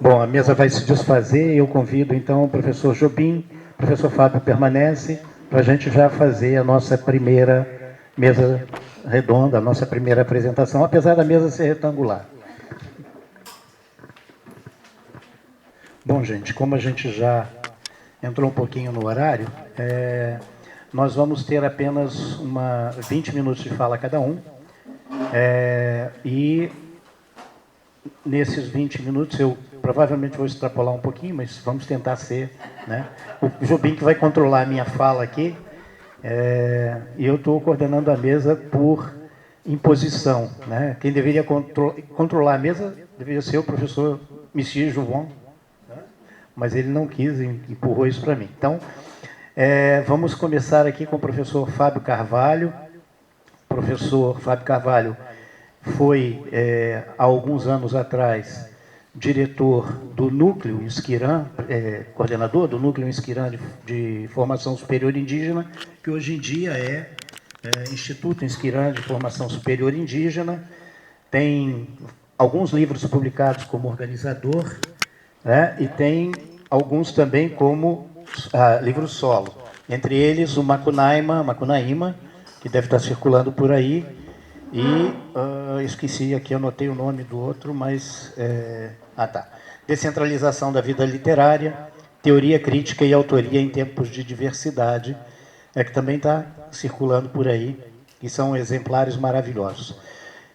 Bom, a mesa vai se desfazer e eu convido então o professor Jobim, o professor Fábio permanece, para a gente já fazer a nossa primeira mesa redonda, a nossa primeira apresentação, apesar da mesa ser retangular. Bom, gente, como a gente já entrou um pouquinho no horário, nós vamos ter apenas 20 minutos de fala cada um, e nesses 20 minutos eu provavelmente vou extrapolar um pouquinho, mas vamos tentar ser, né? O Jobim que vai controlar a minha fala aqui, e eu estou coordenando a mesa por imposição, né? Quem deveria controlar a mesa deveria ser o professor Monsieur Jouvon, né? Mas ele não quis, empurrou isso para mim. Então, vamos começar aqui com o professor Fábio Carvalho. O professor Fábio Carvalho foi, há alguns anos atrás, diretor do Núcleo Inspiran, coordenador do Núcleo Inspiran de Formação Superior Indígena, que hoje em dia é Instituto Inspiran de Formação Superior Indígena. Tem alguns livros publicados como organizador, né, e tem alguns também como livros solo. Entre eles o Macunaíma, que deve estar circulando por aí, e esqueci aqui, anotei o nome do outro, mas... Descentralização da vida literária, teoria crítica e autoria em tempos de diversidade, que também está circulando por aí, e são exemplares maravilhosos.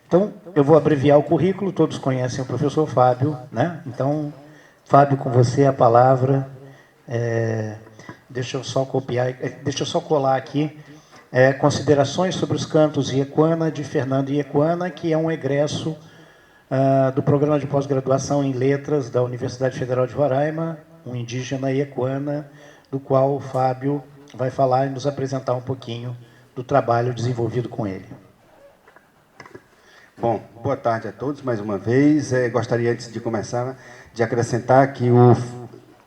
Então, eu vou abreviar o currículo, todos conhecem o professor Fábio, né? Então, Fábio, com você a palavra. Deixa eu só copiar, deixa eu só colar aqui. Considerações sobre os cantos Iequana, de Fernando Iequana, que é um egresso do programa de pós-graduação em letras da Universidade Federal de Roraima, um indígena Iequana, do qual o Fábio vai falar e nos apresentar um pouquinho do trabalho desenvolvido com ele. Bom, boa tarde a todos mais uma vez. Gostaria, antes de começar, de acrescentar que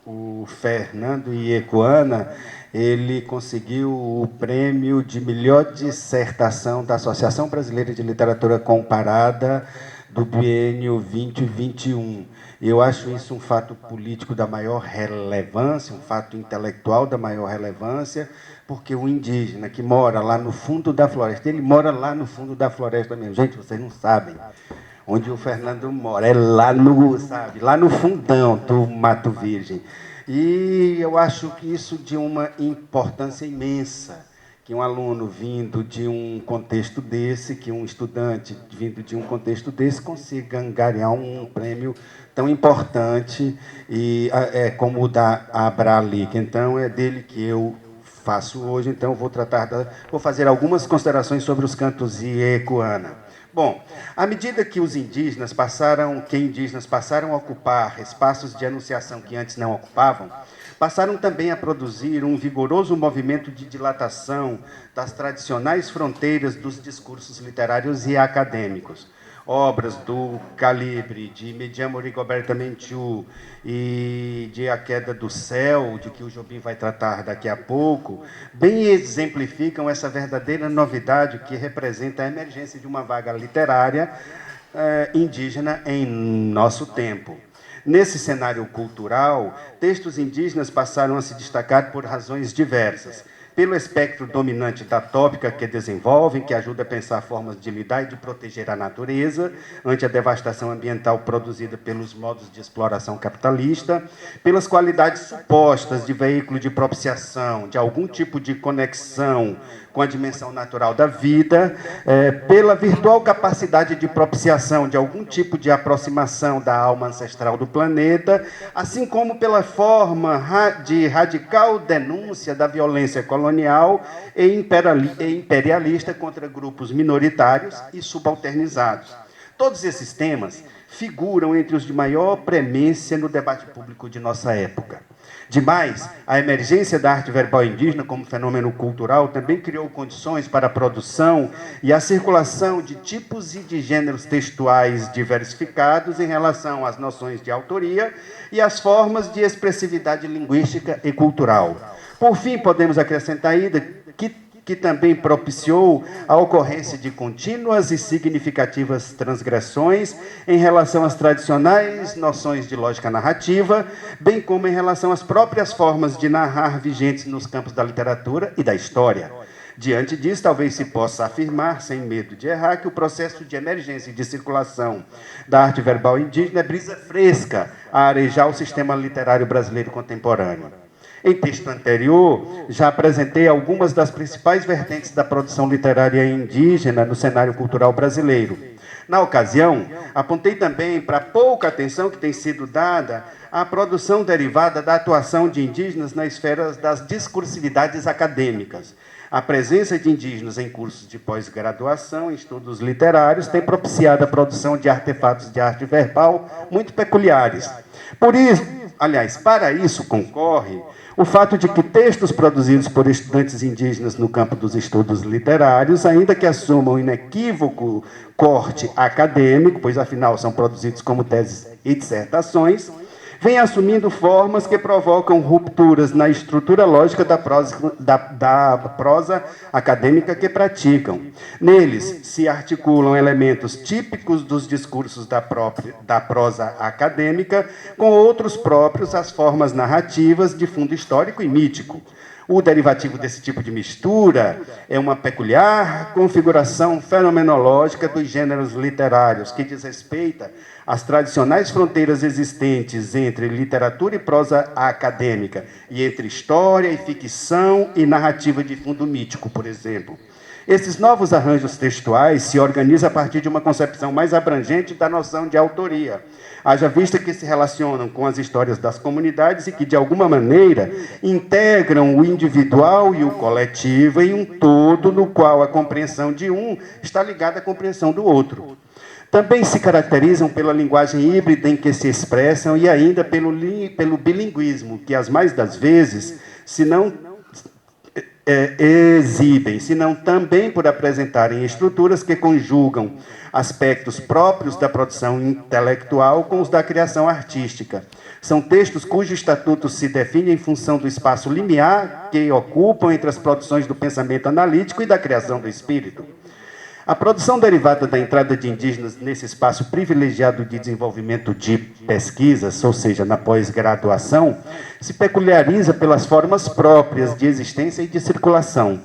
o Fernando Iequana, ele conseguiu o prêmio de melhor dissertação da Associação Brasileira de Literatura Comparada do biênio 2021. Eu acho isso um fato político da maior relevância, um fato intelectual da maior relevância, porque o indígena que mora lá no fundo da floresta, ele mora lá no fundo da floresta mesmo. Gente, vocês não sabem onde o Fernando mora, é lá no, sabe, lá no fundão do Mato Virgem. E eu acho que isso de uma importância imensa, que um aluno vindo de um contexto desse, que um estudante vindo de um contexto desse consiga angariar um prêmio tão importante como o da Abralic. Então, é dele que eu faço hoje. Então, vou fazer algumas considerações sobre os cantos Iequana. Bom, à medida que indígenas passaram a ocupar espaços de enunciação que antes não ocupavam, passaram também a produzir um vigoroso movimento de dilatação das tradicionais fronteiras dos discursos literários e acadêmicos. Obras do calibre de Mediamo Rigoberta Menchú e de A Queda do Céu, de que o Jobim vai tratar daqui a pouco, bem exemplificam essa verdadeira novidade que representa a emergência de uma vaga literária indígena em nosso tempo. Nesse cenário cultural, textos indígenas passaram a se destacar por razões diversas. Pelo espectro dominante da tópica que desenvolvem, que ajuda a pensar formas de lidar e de proteger a natureza ante a devastação ambiental produzida pelos modos de exploração capitalista, pelas qualidades supostas de veículo de propiciação, de algum tipo de conexão com a dimensão natural da vida, pela virtual capacidade de propiciação de algum tipo de aproximação da alma ancestral do planeta, assim como pela forma de radical denúncia da violência colonial e imperialista contra grupos minoritários e subalternizados. Todos esses temas figuram entre os de maior premência no debate público de nossa época. Demais, a emergência da arte verbal indígena como fenômeno cultural também criou condições para a produção e a circulação de tipos e de gêneros textuais diversificados em relação às noções de autoria e às formas de expressividade linguística e cultural. Por fim, podemos acrescentar ainda que que também propiciou a ocorrência de contínuas e significativas transgressões em relação às tradicionais noções de lógica narrativa, bem como em relação às próprias formas de narrar vigentes nos campos da literatura e da história. Diante disso, talvez se possa afirmar, sem medo de errar, que o processo de emergência e de circulação da arte verbal indígena é brisa fresca a arejar o sistema literário brasileiro contemporâneo. Em texto anterior, já apresentei algumas das principais vertentes da produção literária indígena no cenário cultural brasileiro. Na ocasião, apontei também para a pouca atenção que tem sido dada à produção derivada da atuação de indígenas na esfera das discursividades acadêmicas. A presença de indígenas em cursos de pós-graduação em estudos literários tem propiciado a produção de artefatos de arte verbal muito peculiares. Por isso, aliás, para isso concorre o fato de que textos produzidos por estudantes indígenas no campo dos estudos literários, ainda que assumam inequívoco corte acadêmico, pois afinal são produzidos como teses e dissertações, vêm assumindo formas que provocam rupturas na estrutura lógica da prosa acadêmica que praticam. Neles se articulam elementos típicos dos discursos da prosa acadêmica com outros próprios às formas narrativas de fundo histórico e mítico. O derivativo desse tipo de mistura é uma peculiar configuração fenomenológica dos gêneros literários, que diz respeito às tradicionais fronteiras existentes entre literatura e prosa acadêmica, e entre história e ficção e narrativa de fundo mítico, por exemplo. Esses novos arranjos textuais se organizam a partir de uma concepção mais abrangente da noção de autoria, haja vista que se relacionam com as histórias das comunidades e que, de alguma maneira, integram o individual e o coletivo em um todo no qual a compreensão de um está ligada à compreensão do outro. Também se caracterizam pela linguagem híbrida em que se expressam e ainda pelo bilinguismo, que, as mais das vezes, se não exibem, senão também por apresentarem estruturas que conjugam aspectos próprios da produção intelectual com os da criação artística. São textos cujo estatuto se define em função do espaço limiar que ocupam entre as produções do pensamento analítico e da criação do espírito. A produção derivada da entrada de indígenas nesse espaço privilegiado de desenvolvimento de pesquisas, ou seja, na pós-graduação, se peculiariza pelas formas próprias de existência e de circulação.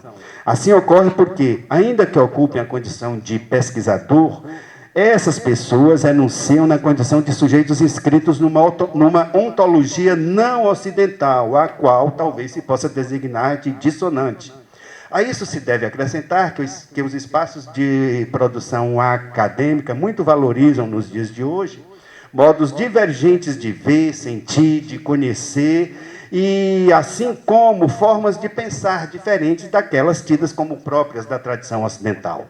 Assim ocorre porque, ainda que ocupem a condição de pesquisador, essas pessoas enunciam na condição de sujeitos inscritos numa ontologia não ocidental, a qual talvez se possa designar de dissonante. A isso se deve acrescentar que os espaços de produção acadêmica muito valorizam, nos dias de hoje, modos divergentes de ver, sentir, de conhecer, e assim como formas de pensar diferentes daquelas tidas como próprias da tradição ocidental.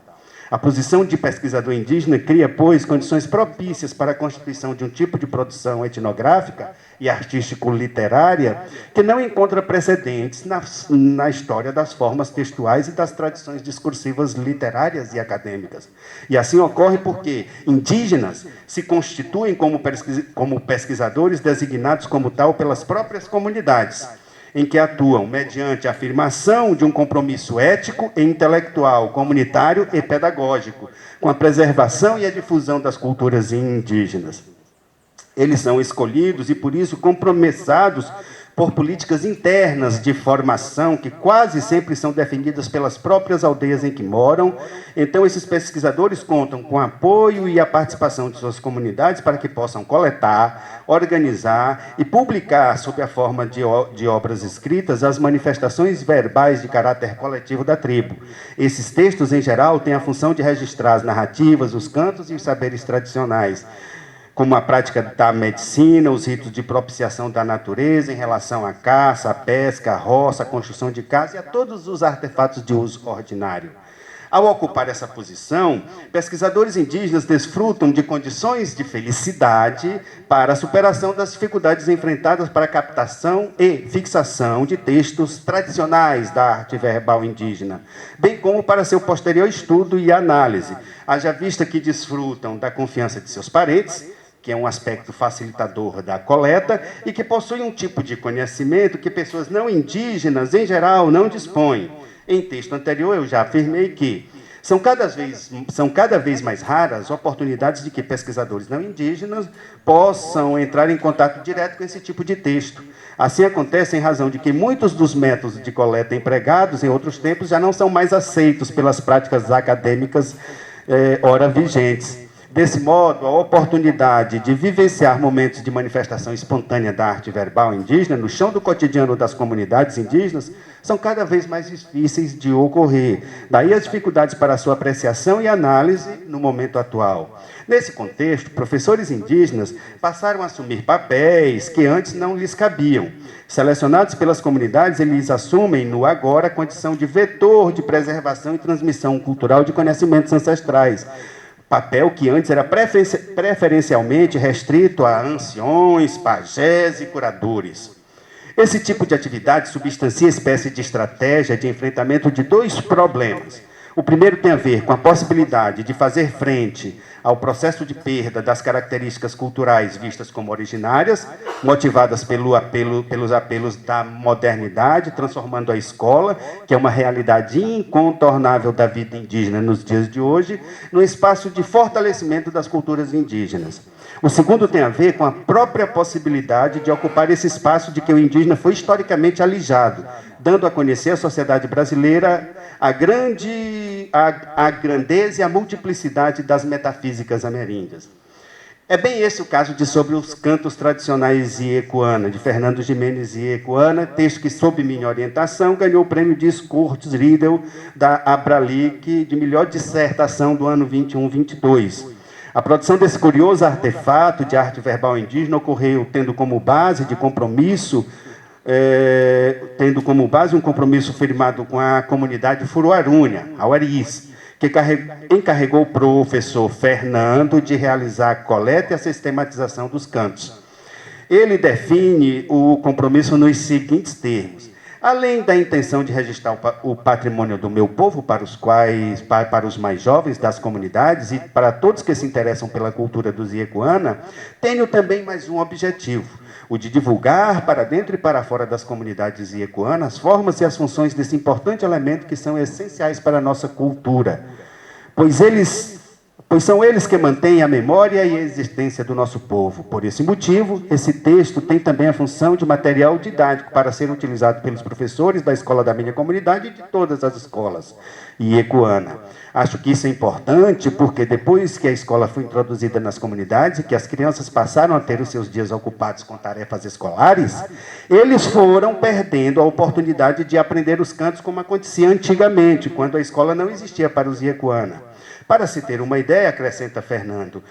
A posição de pesquisador indígena cria, pois, condições propícias para a constituição de um tipo de produção etnográfica e artístico-literária que não encontra precedentes na história das formas textuais e das tradições discursivas literárias e acadêmicas. E assim ocorre porque indígenas se constituem como pesquisadores designados como tal pelas próprias comunidades, em que atuam mediante a afirmação de um compromisso ético e intelectual, comunitário e pedagógico, com a preservação e a difusão das culturas indígenas. Eles são escolhidos e, por isso, compromissados por políticas internas de formação que quase sempre são definidas pelas próprias aldeias em que moram. Então, esses pesquisadores contam com o apoio e a participação de suas comunidades para que possam coletar, organizar e publicar, sob a forma de obras escritas, as manifestações verbais de caráter coletivo da tribo. Esses textos, em geral, têm a função de registrar as narrativas, os cantos e os saberes tradicionais, como a prática da medicina, os ritos de propiciação da natureza em relação à caça, à pesca, à roça, à construção de casa e a todos os artefatos de uso ordinário. Ao ocupar essa posição, pesquisadores indígenas desfrutam de condições de felicidade para a superação das dificuldades enfrentadas para a captação e fixação de textos tradicionais da arte verbal indígena, bem como para seu posterior estudo e análise, haja vista que desfrutam da confiança de seus parentes, que é um aspecto facilitador da coleta e que possui um tipo de conhecimento que pessoas não indígenas, em geral, não dispõem. Em texto anterior, eu já afirmei que são cada vez mais raras oportunidades de que pesquisadores não indígenas possam entrar em contato direto com esse tipo de texto. Assim acontece em razão de que muitos dos métodos de coleta empregados em outros tempos já não são mais aceitos pelas práticas acadêmicas ora vigentes. Desse modo, a oportunidade de vivenciar momentos de manifestação espontânea da arte verbal indígena no chão do cotidiano das comunidades indígenas são cada vez mais difíceis de ocorrer. Daí as dificuldades para a sua apreciação e análise no momento atual. Nesse contexto, professores indígenas passaram a assumir papéis que antes não lhes cabiam. Selecionados pelas comunidades, eles assumem no agora a condição de vetor de preservação e transmissão cultural de conhecimentos ancestrais, papel que antes era preferencialmente restrito a anciões, pajés e curadores. Esse tipo de atividade substancia espécie de estratégia de enfrentamento de dois problemas. O primeiro tem a ver com a possibilidade de fazer frente ao processo de perda das características culturais vistas como originárias, motivadas pelos apelos da modernidade, transformando a escola, que é uma realidade incontornável da vida indígena nos dias de hoje, num espaço de fortalecimento das culturas indígenas. O segundo tem a ver com a própria possibilidade de ocupar esse espaço de que o indígena foi historicamente alijado, dando a conhecer à sociedade brasileira a grandeza e a multiplicidade das metafísicas ameríndias. É bem esse o caso de Sobre os Cantos Tradicionais Iecuana, de Fernando Gimenez Iecuana, texto que, sob minha orientação, ganhou o prêmio Discursos Riedel da Abralic de melhor dissertação do ano 21-22. A produção desse curioso artefato de arte verbal indígena ocorreu tendo como base um compromisso firmado com a comunidade Furuarúnia, Auaris, que encarregou o professor Fernando de realizar a coleta e a sistematização dos cantos. Ele define o compromisso nos seguintes termos: além da intenção de registrar o patrimônio do meu povo para os mais jovens das comunidades e para todos que se interessam pela cultura dos Iecuana, tenho também mais um objetivo: o de divulgar para dentro e para fora das comunidades iecuanas as formas e as funções desse importante elemento que são essenciais para a nossa cultura, pois são eles que mantêm a memória e a existência do nosso povo. Por esse motivo, esse texto tem também a função de material didático para ser utilizado pelos professores da escola da minha comunidade e de todas as escolas iecuana. Acho que isso é importante porque depois que a escola foi introduzida nas comunidades e que as crianças passaram a ter os seus dias ocupados com tarefas escolares, eles foram perdendo a oportunidade de aprender os cantos como acontecia antigamente, quando a escola não existia para os iecuana. Para se ter uma ideia, acrescenta Fernando,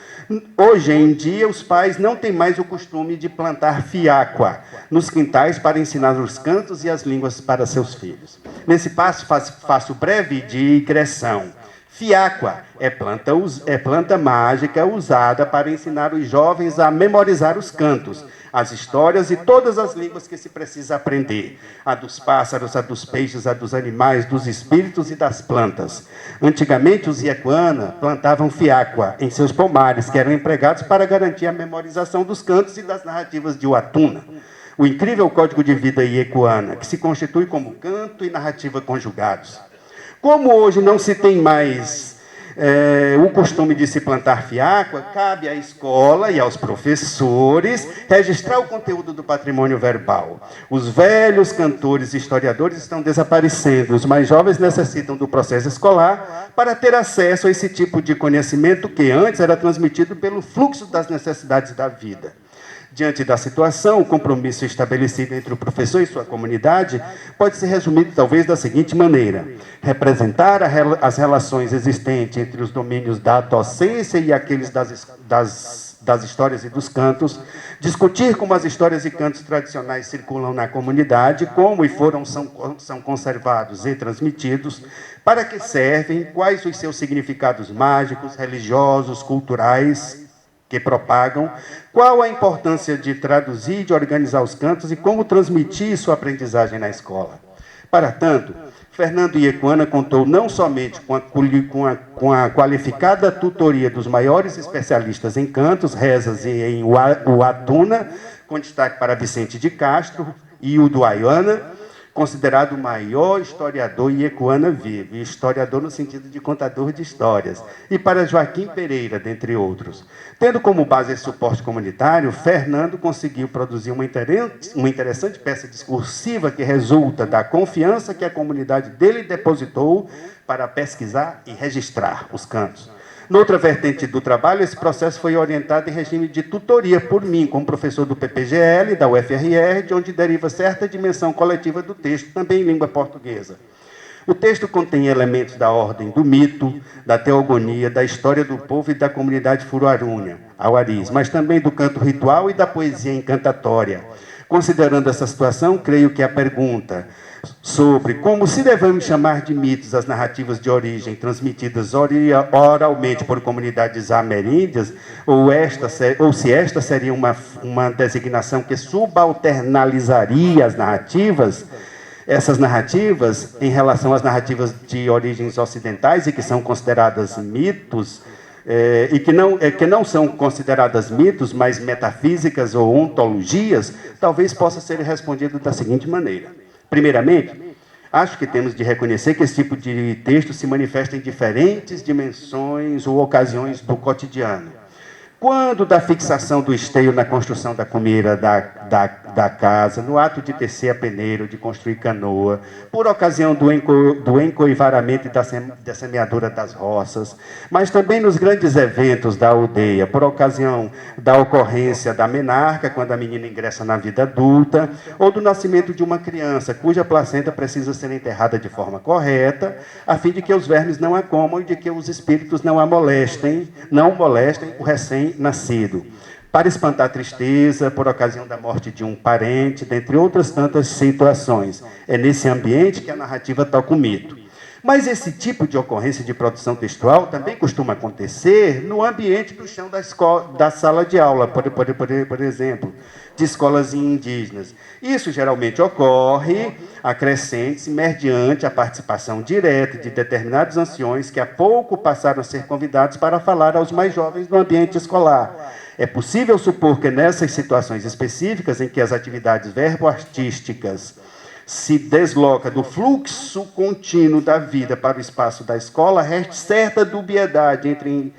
hoje em dia os pais não têm mais o costume de plantar fiacua nos quintais para ensinar os cantos e as línguas para seus filhos. Nesse passo, faço breve digressão. Fiacua é planta mágica usada para ensinar os jovens a memorizar os cantos, as histórias e todas as línguas que se precisa aprender. A dos pássaros, a dos peixes, a dos animais, dos espíritos e das plantas. Antigamente, os Iecuana plantavam fiacua em seus pomares, que eram empregados para garantir a memorização dos cantos e das narrativas de Uatuna. O incrível código de vida Iecuana, que se constitui como canto e narrativa conjugados. Como hoje não se tem mais o costume de se plantar fiacua, cabe à escola e aos professores registrar o conteúdo do patrimônio verbal. Os velhos cantores e historiadores estão desaparecendo. Os mais jovens necessitam do processo escolar para ter acesso a esse tipo de conhecimento que antes era transmitido pelo fluxo das necessidades da vida. Diante da situação, o compromisso estabelecido entre o professor e sua comunidade pode ser resumido talvez da seguinte maneira: representar as relações existentes entre os domínios da docência e aqueles das histórias e dos cantos, discutir como as histórias e cantos tradicionais circulam na comunidade, como são conservados e transmitidos, para que servem, quais os seus significados mágicos, religiosos, culturais, que propagam, qual a importância de traduzir e de organizar os cantos e como transmitir sua aprendizagem na escola. Para tanto, Fernando Iecuana contou não somente com a qualificada tutoria dos maiores especialistas em cantos, rezas e em Uatuna, com destaque para Vicente de Castro e o do Ayana, considerado o maior historiador iecuana vivo, e historiador no sentido de contador de histórias, e para Joaquim Pereira, dentre outros. Tendo como base esse suporte comunitário, Fernando conseguiu produzir uma interessante peça discursiva que resulta da confiança que a comunidade dele depositou para pesquisar e registrar os cantos. Noutra vertente do trabalho, esse processo foi orientado em regime de tutoria por mim, como professor do PPGL, da UFRR, de onde deriva certa dimensão coletiva do texto, também em língua portuguesa. O texto contém elementos da ordem do mito, da teogonia, da história do povo e da comunidade furuarúnia, auaris, mas também do canto ritual e da poesia encantatória. Considerando essa situação, creio que a pergunta sobre como se devemos chamar de mitos as narrativas de origem transmitidas oralmente por comunidades ameríndias, ou se esta seria uma designação que subalternizaria as narrativas, essas narrativas, em relação às narrativas de origens ocidentais e que são consideradas mitos, e que não são consideradas mitos, mas metafísicas ou ontologias, talvez possa ser respondido da seguinte maneira. Primeiramente, acho que temos de reconhecer que esse tipo de texto se manifesta em diferentes dimensões ou ocasiões do cotidiano. Quando da fixação do esteio na construção da cumeira da casa, no ato de tecer a peneira, de construir canoa, por ocasião do encoivaramento e da semeadura das roças, mas também nos grandes eventos da aldeia, por ocasião da ocorrência da menarca, quando a menina ingressa na vida adulta, ou do nascimento de uma criança, cuja placenta precisa ser enterrada de forma correta, a fim de que os vermes não a comam e de que os espíritos não molestem o recém-nascido, para espantar a tristeza por ocasião da morte de um parente, dentre outras tantas situações. É nesse ambiente que a narrativa toca o mito. Mas esse tipo de ocorrência de produção textual também costuma acontecer no ambiente do chão da sala de aula, por exemplo, de escolas indígenas. Isso geralmente ocorre, acrescente-se, mediante a participação direta de determinados anciões que há pouco passaram a ser convidados para falar aos mais jovens no ambiente escolar. É possível supor que nessas situações específicas em que as atividades verbo-artísticas se desloca do fluxo contínuo da vida para o espaço da escola, reste certa dubiedade entre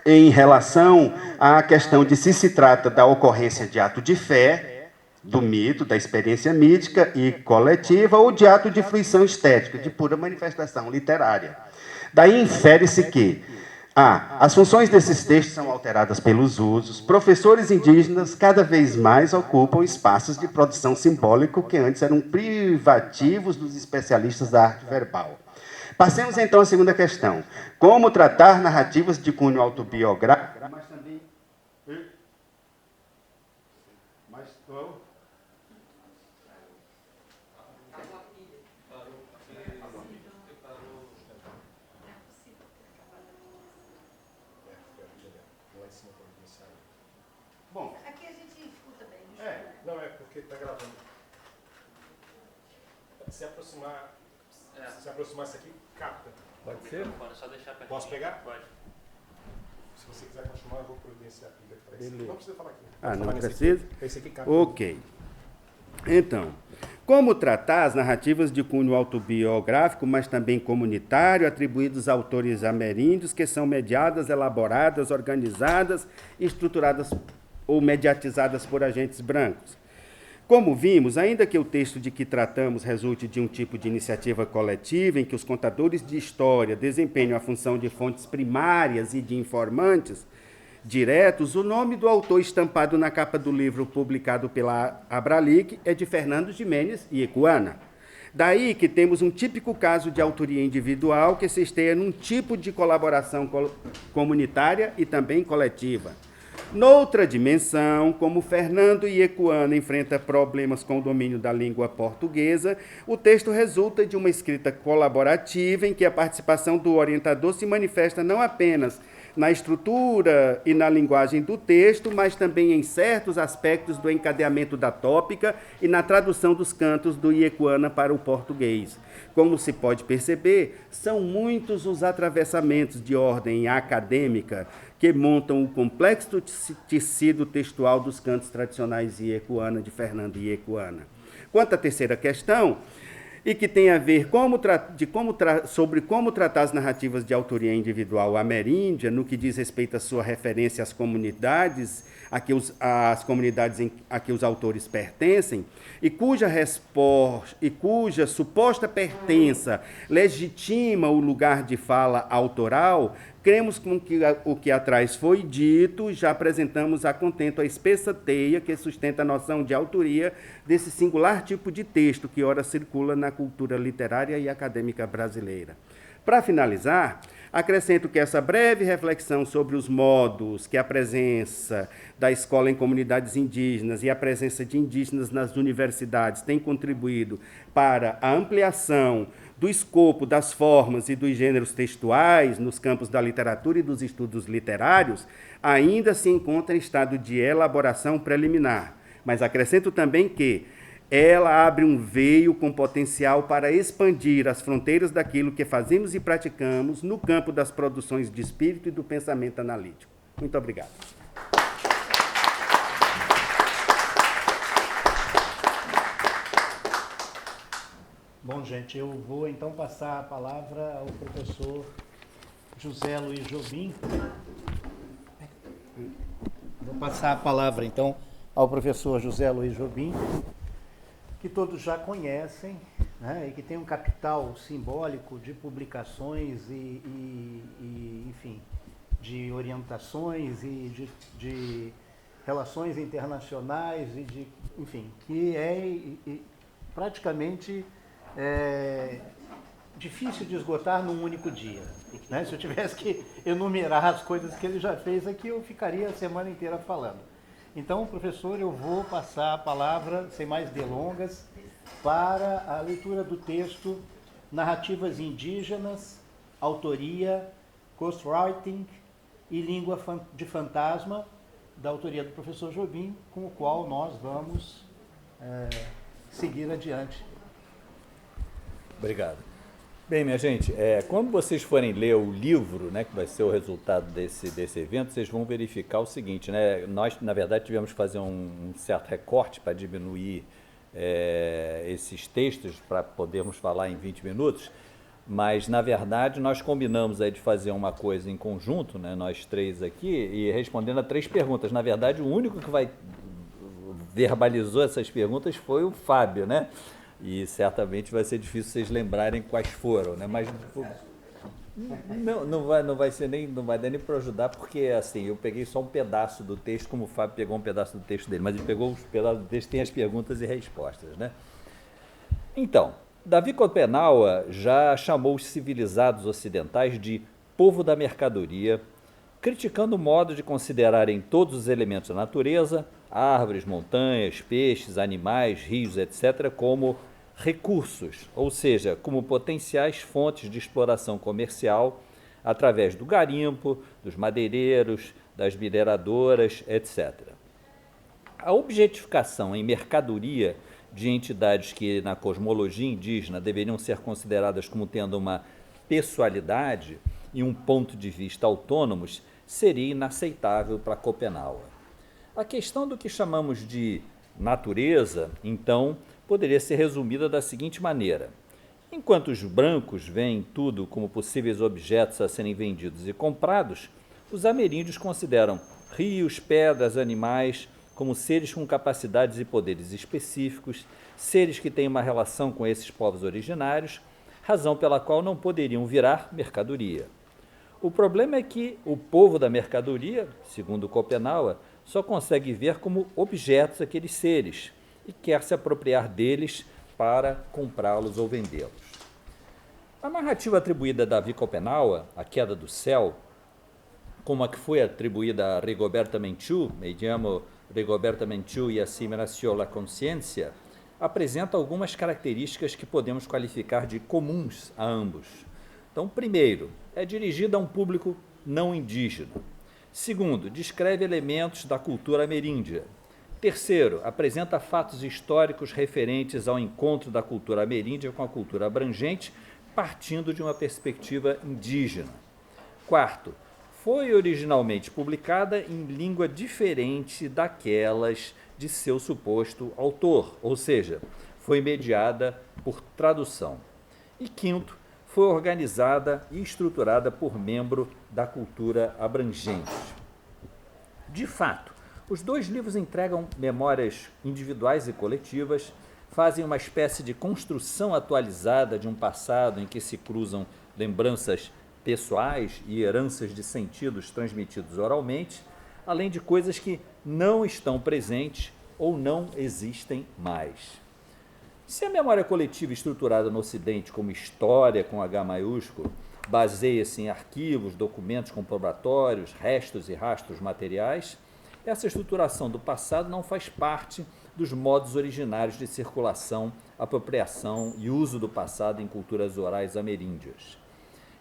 em relação à questão de se trata da ocorrência de ato de fé, do mito, da experiência mítica e coletiva, ou de ato de fruição estética, de pura manifestação literária. Daí infere-se que as funções desses textos são alteradas pelos usos. Professores indígenas cada vez mais ocupam espaços de produção simbólica que antes eram privativos dos especialistas da arte verbal. Passemos então à segunda questão. Como tratar narrativas de cunho autobiográfico, mas também... Bom, aqui a gente escuta bem. Não, é porque está gravando. Se aproximar isso aqui, capta. Pode ser? Só deixar pertinho. Posso pegar? Pode. Se você quiser continuar, eu vou providenciar a pilha para esse. Beleza. Não precisa falar aqui. Não precisa? Esse aqui capta. Ok. Então, como tratar as narrativas de cunho autobiográfico, mas também comunitário, atribuídos a autores ameríndios, que são mediadas, elaboradas, organizadas, estruturadas ou mediatizadas por agentes brancos? Como vimos, ainda que o texto de que tratamos resulte de um tipo de iniciativa coletiva em que os contadores de história desempenham a função de fontes primárias e de informantes diretos, o nome do autor estampado na capa do livro publicado pela Abralic é de Fernando Giménez Iecuana. Daí que temos um típico caso de autoria individual que se esteia num tipo de colaboração comunitária e também coletiva. Noutra dimensão, como Fernando Iecuana enfrenta problemas com o domínio da língua portuguesa, o texto resulta de uma escrita colaborativa em que a participação do orientador se manifesta não apenas na estrutura e na linguagem do texto, mas também em certos aspectos do encadeamento da tópica e na tradução dos cantos do Iekuana para o português. Como se pode perceber, são muitos os atravessamentos de ordem acadêmica que montam o complexo tecido textual dos cantos tradicionais Iekuana, de Fernando Iekuana. Quanto à terceira questão, e que tem a ver sobre como tratar as narrativas de autoria individual ameríndia, no que diz respeito à sua referência às comunidades a que os autores pertencem, e cuja suposta pertença legitima o lugar de fala autoral, cremos que o que atrás foi dito, já apresentamos a contento a espessa teia que sustenta a noção de autoria desse singular tipo de texto que ora circula na cultura literária e acadêmica brasileira. Para finalizar, acrescento que essa breve reflexão sobre os modos que a presença da escola em comunidades indígenas e a presença de indígenas nas universidades tem contribuído para a ampliação do escopo, das formas e dos gêneros textuais nos campos da literatura e dos estudos literários, ainda se encontra em estado de elaboração preliminar. Mas acrescento também que ela abre um veio com potencial para expandir as fronteiras daquilo que fazemos e praticamos no campo das produções de espírito e do pensamento analítico. Muito obrigado. Bom, gente, eu vou então passar a palavra ao professor José Luiz Jobim. Vou passar a palavra então ao professor José Luiz Jobim, que todos já conhecem, né, e que tem um capital simbólico de publicações enfim, de orientações e de relações internacionais enfim, que é praticamente difícil de esgotar num único dia, né? Se eu tivesse que enumerar as coisas que ele já fez aqui, eu ficaria a semana inteira falando. Então, professor, eu vou passar a palavra, sem mais delongas, para a leitura do texto Narrativas Indígenas, Autoria, Ghostwriting e Língua de Fantasma, da autoria do professor Jobim, com o qual nós vamos seguir adiante. Obrigado. Bem, minha gente, quando vocês forem ler o livro, né, que vai ser o resultado desse evento, vocês vão verificar o seguinte, né? Nós, na verdade, tivemos que fazer um certo recorte para diminuir esses textos, para podermos falar em 20 minutos, mas, na verdade, nós combinamos aí de fazer uma coisa em conjunto, né, nós três aqui, e respondendo a 3 perguntas. Na verdade, o único que verbalizou essas perguntas foi o Fábio, né? E certamente vai ser difícil vocês lembrarem quais foram, né? Mas não vai dar nem para ajudar, porque assim, eu peguei só um pedaço do texto, como o Fábio pegou um pedaço do texto dele, mas ele pegou os pedaços do texto, tem as perguntas e respostas, né? Então, Davi Copenaua já chamou os civilizados ocidentais de povo da mercadoria, criticando o modo de considerarem todos os elementos da natureza, árvores, montanhas, peixes, animais, rios, etc., como recursos, ou seja, como potenciais fontes de exploração comercial através do garimpo, dos madeireiros, das mineradoras, etc. A objetificação em mercadoria de entidades que na cosmologia indígena deveriam ser consideradas como tendo uma pessoalidade e um ponto de vista autônomos seria inaceitável para Copenaua. A questão do que chamamos de natureza, então, poderia ser resumida da seguinte maneira: enquanto os brancos veem tudo como possíveis objetos a serem vendidos e comprados, os ameríndios consideram rios, pedras, animais como seres com capacidades e poderes específicos, seres que têm uma relação com esses povos originários, razão pela qual não poderiam virar mercadoria. O problema é que o povo da mercadoria, segundo Copenaua, só consegue ver como objetos aqueles seres e quer se apropriar deles para comprá-los ou vendê-los. A narrativa atribuída a Davi Copenaua, A Queda do Céu, como a que foi atribuída a Rigoberta Menchú, me chamo Rigoberta Menchú e assim me nació la consciência, apresenta algumas características que podemos qualificar de comuns a ambos. Então, primeiro, é dirigida a um público não indígena. Segundo, descreve elementos da cultura ameríndia. Terceiro, apresenta fatos históricos referentes ao encontro da cultura ameríndia com a cultura abrangente, partindo de uma perspectiva indígena. Quarto, foi originalmente publicada em língua diferente daquelas de seu suposto autor, ou seja, foi mediada por tradução. E quinto, foi organizada e estruturada por membro da cultura abrangente. De fato, os dois livros entregam memórias individuais e coletivas, fazem uma espécie de construção atualizada de um passado em que se cruzam lembranças pessoais e heranças de sentidos transmitidos oralmente, além de coisas que não estão presentes ou não existem mais. Se a memória coletiva estruturada no Ocidente como história com H maiúsculo baseia-se em arquivos, documentos comprobatórios, restos e rastros materiais, essa estruturação do passado não faz parte dos modos originários de circulação, apropriação e uso do passado em culturas orais ameríndias.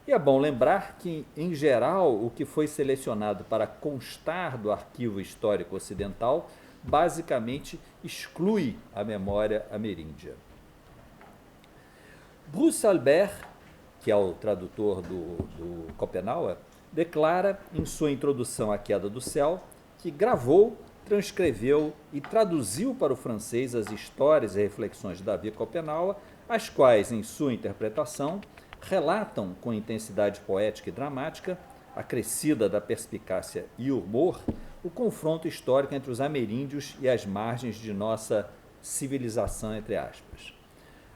E é bom lembrar que, em geral, o que foi selecionado para constar do arquivo histórico ocidental basicamente exclui a memória ameríndia. Bruce Albert, que é o tradutor do Schopenhauer, declara em sua introdução à Queda do Céu que gravou, transcreveu e traduziu para o francês as histórias e reflexões de Davi Schopenhauer, as quais, em sua interpretação, relatam com intensidade poética e dramática, acrescida da perspicácia e humor, o confronto histórico entre os ameríndios e as margens de nossa civilização, entre aspas.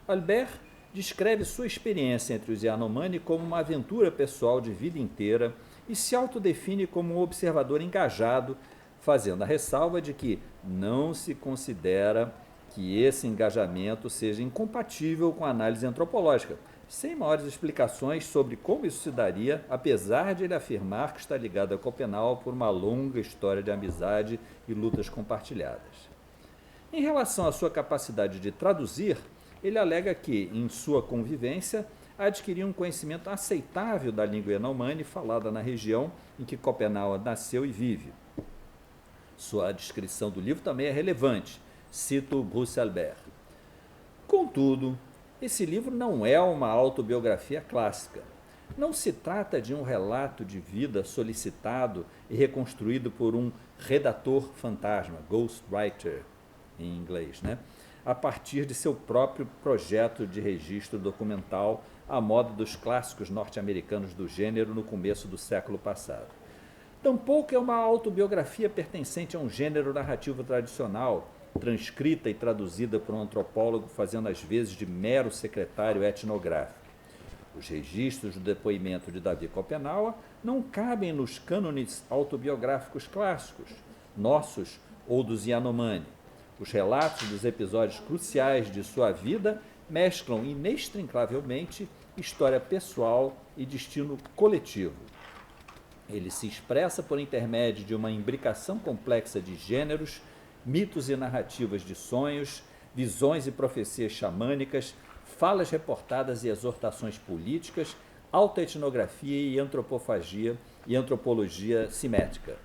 Albert descreve sua experiência entre os Yanomami como uma aventura pessoal de vida inteira e se autodefine como um observador engajado, fazendo a ressalva de que não se considera que esse engajamento seja incompatível com a análise antropológica, sem maiores explicações sobre como isso se daria, apesar de ele afirmar que está ligado a Copenau por uma longa história de amizade e lutas compartilhadas. Em relação à sua capacidade de traduzir, ele alega que, em sua convivência, adquiriu um conhecimento aceitável da língua Yanomami falada na região em que Copenau nasceu e vive. Sua descrição do livro também é relevante. Cito Bruce Albert. Contudo, esse livro não é uma autobiografia clássica. Não se trata de um relato de vida solicitado e reconstruído por um redator fantasma, ghostwriter em inglês, a partir de seu próprio projeto de registro documental à moda dos clássicos norte-americanos do gênero no começo do século passado. Tampouco é uma autobiografia pertencente a um gênero narrativo tradicional, transcrita e traduzida por um antropólogo fazendo às vezes de mero secretário etnográfico. Os registros do depoimento de Davi Schopenhauer não cabem nos cânones autobiográficos clássicos, nossos ou dos Yanomami. Os relatos dos episódios cruciais de sua vida mesclam inextricavelmente história pessoal e destino coletivo. Ele se expressa por intermédio de uma imbricação complexa de gêneros, mitos e narrativas de sonhos, visões e profecias xamânicas, falas reportadas e exortações políticas, autoetnografia e antropofagia e antropologia simétrica.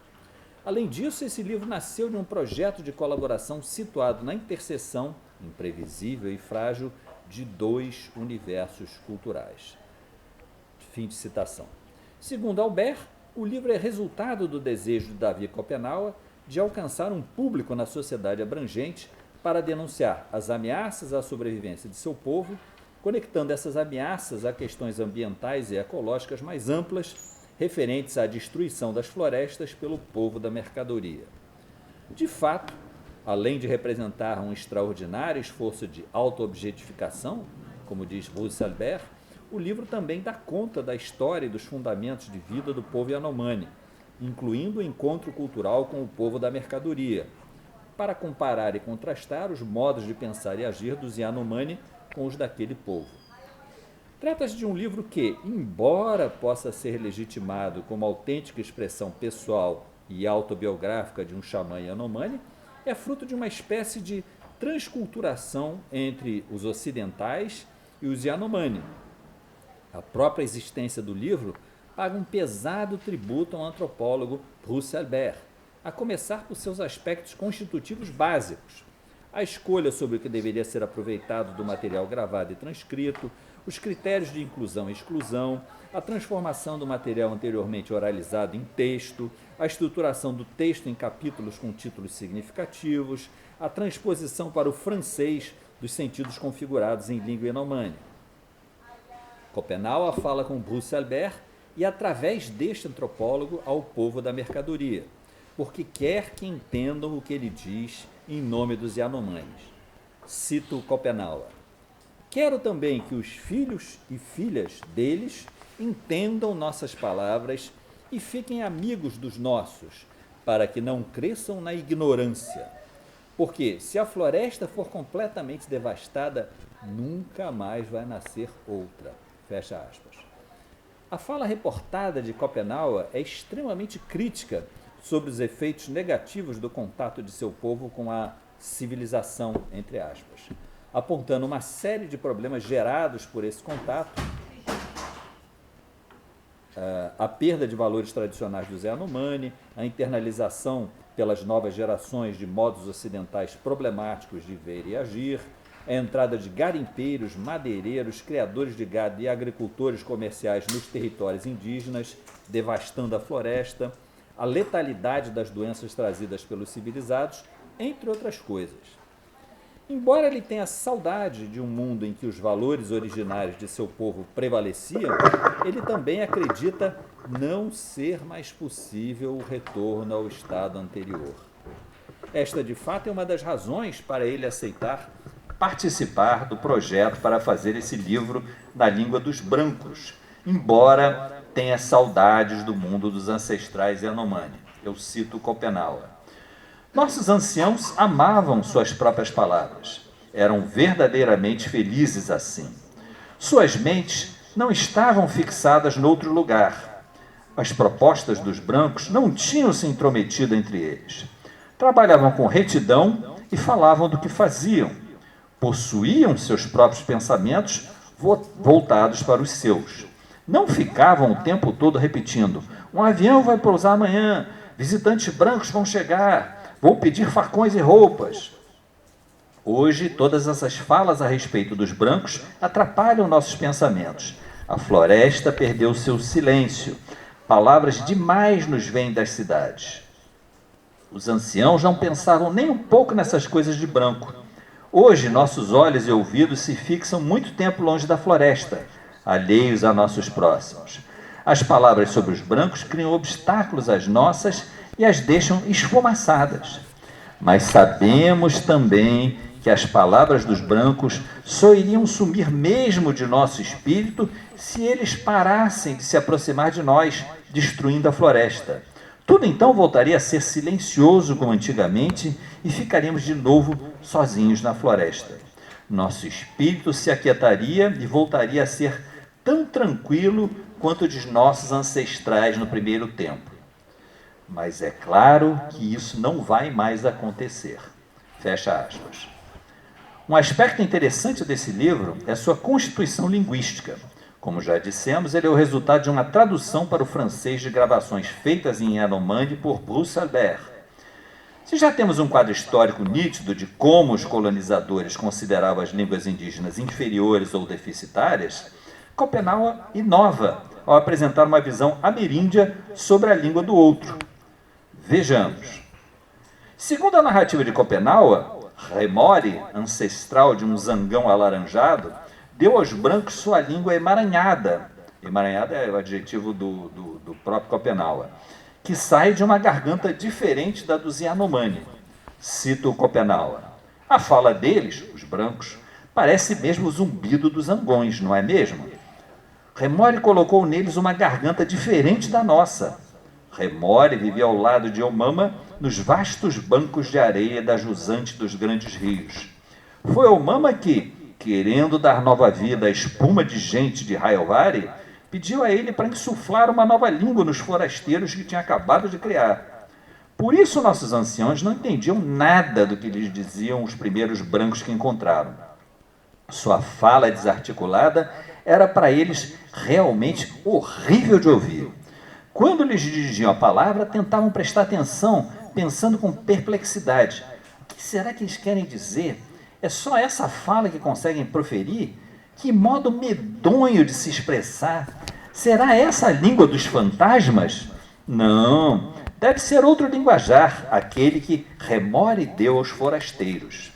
Além disso, esse livro nasceu de um projeto de colaboração situado na interseção, imprevisível e frágil, de dois universos culturais. Fim de citação. Segundo Albert, o livro é resultado do desejo de Davi Schopenhauer de alcançar um público na sociedade abrangente para denunciar as ameaças à sobrevivência de seu povo, conectando essas ameaças a questões ambientais e ecológicas mais amplas, referentes à destruição das florestas pelo povo da mercadoria. De fato, além de representar um extraordinário esforço de autoobjetificação, como diz Bruce Albert, o livro também dá conta da história e dos fundamentos de vida do povo Yanomami, incluindo o encontro cultural com o povo da mercadoria, para comparar e contrastar os modos de pensar e agir dos Yanomami com os daquele povo. Trata-se de um livro que, embora possa ser legitimado como autêntica expressão pessoal e autobiográfica de um xamã Yanomami, é fruto de uma espécie de transculturação entre os ocidentais e os Yanomami. A própria existência do livro paga um pesado tributo ao antropólogo Bruce Albert, a começar por seus aspectos constitutivos básicos: a escolha sobre o que deveria ser aproveitado do material gravado e transcrito, os critérios de inclusão e exclusão, a transformação do material anteriormente oralizado em texto, a estruturação do texto em capítulos com títulos significativos, a transposição para o francês dos sentidos configurados em língua yanomami. Schopenhauer fala com Bruce Albert e, através deste antropólogo, ao povo da mercadoria, porque quer que entendam o que ele diz em nome dos Yanomamis. Cito Schopenhauer: quero também que os filhos e filhas deles entendam nossas palavras e fiquem amigos dos nossos, para que não cresçam na ignorância. Porque, se a floresta for completamente devastada, nunca mais vai nascer outra. Fecha aspas. A fala reportada de Schopenhauer é extremamente crítica sobre os efeitos negativos do contato de seu povo com a civilização, entre aspas, apontando uma série de problemas gerados por esse contato, a perda de valores tradicionais do Zé Yanomami, a internalização pelas novas gerações de modos ocidentais problemáticos de ver e agir, a entrada de garimpeiros, madeireiros, criadores de gado e agricultores comerciais nos territórios indígenas, devastando a floresta, a letalidade das doenças trazidas pelos civilizados, entre outras coisas. Embora ele tenha saudade de um mundo em que os valores originários de seu povo prevaleciam, ele também acredita não ser mais possível o retorno ao estado anterior. Esta, de fato, é uma das razões para ele aceitar participar do projeto para fazer esse livro na língua dos brancos, embora tenha saudades do mundo dos ancestrais Yanomami. Eu cito Schopenhauer: nossos anciãos amavam suas próprias palavras, eram verdadeiramente felizes assim. Suas mentes não estavam fixadas noutro lugar. As propostas dos brancos não tinham se intrometido entre eles. Trabalhavam com retidão e falavam do que faziam. Possuíam seus próprios pensamentos voltados para os seus. Não ficavam o tempo todo repetindo: um avião vai pousar amanhã, visitantes brancos vão chegar, vou pedir facões e roupas. Hoje, todas essas falas a respeito dos brancos atrapalham nossos pensamentos. A floresta perdeu seu silêncio. Palavras demais nos vêm das cidades. Os anciãos não pensavam nem um pouco nessas coisas de branco. Hoje, nossos olhos e ouvidos se fixam muito tempo longe da floresta, alheios a nossos próximos. As palavras sobre os brancos criam obstáculos às nossas e as deixam esfumaçadas. Mas sabemos também que as palavras dos brancos só iriam sumir mesmo de nosso espírito se eles parassem de se aproximar de nós, destruindo a floresta. Tudo então voltaria a ser silencioso como antigamente e ficaríamos de novo sozinhos na floresta. Nosso espírito se aquietaria e voltaria a ser tão tranquilo quanto o de nossos ancestrais no primeiro tempo. Mas é claro que isso não vai mais acontecer. Fecha aspas. Um aspecto interessante desse livro é sua constituição linguística. Como já dissemos, ele é o resultado de uma tradução para o francês de gravações feitas em Yanomami por Bruce Albert. Se já temos um quadro histórico nítido de como os colonizadores consideravam as línguas indígenas inferiores ou deficitárias, Schopenhauer inova ao apresentar uma visão ameríndia sobre a língua do outro. Vejamos. Segundo a narrativa de Schopenhauer, Remore, ancestral de um zangão alaranjado, deu aos brancos sua língua emaranhada. Emaranhada é o adjetivo do próprio Schopenhauer, que sai de uma garganta diferente da dos Yanomami. Cito Schopenhauer: a fala deles, os brancos, parece mesmo o zumbido dos zangões, não é mesmo? Remore colocou neles uma garganta diferente da nossa. Remore vivia ao lado de Omama nos vastos bancos de areia da jusante dos grandes rios. Foi Omama que, querendo dar nova vida à espuma de gente de Raiowari, pediu a ele para insuflar uma nova língua nos forasteiros que tinha acabado de criar. Por isso nossos anciãos não entendiam nada do que lhes diziam os primeiros brancos que encontraram. Sua fala desarticulada era para eles realmente horrível de ouvir. Quando lhes dirigiam a palavra, tentavam prestar atenção, pensando com perplexidade. O que será que eles querem dizer? É só essa fala que conseguem proferir? Que modo medonho de se expressar! Será essa a língua dos fantasmas? Não, deve ser outro linguajar, aquele que Remore deu aos forasteiros.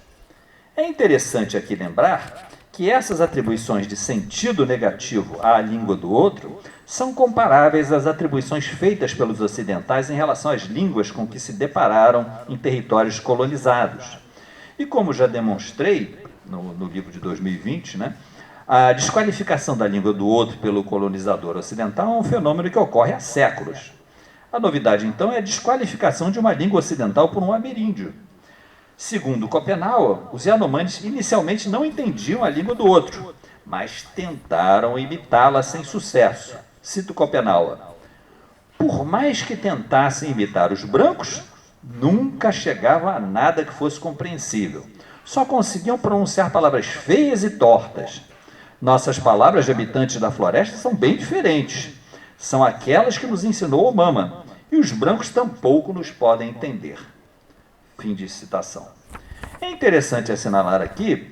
É interessante aqui lembrar que essas atribuições de sentido negativo à língua do outro são comparáveis às atribuições feitas pelos ocidentais em relação às línguas com que se depararam em territórios colonizados. E como já demonstrei no livro de 2020, a desqualificação da língua do outro pelo colonizador ocidental é um fenômeno que ocorre há séculos. A novidade, então, é a desqualificação de uma língua ocidental por um ameríndio. Segundo Schopenhauer, os Yanomamis inicialmente não entendiam a língua do outro, mas tentaram imitá-la sem sucesso. Cito Schopenhauer: por mais que tentassem imitar os brancos, nunca chegavam a nada que fosse compreensível. Só conseguiam pronunciar palavras feias e tortas. Nossas palavras de habitantes da floresta são bem diferentes. São aquelas que nos ensinou o Mama, e os brancos tampouco nos podem entender. Fim de citação. É interessante assinalar aqui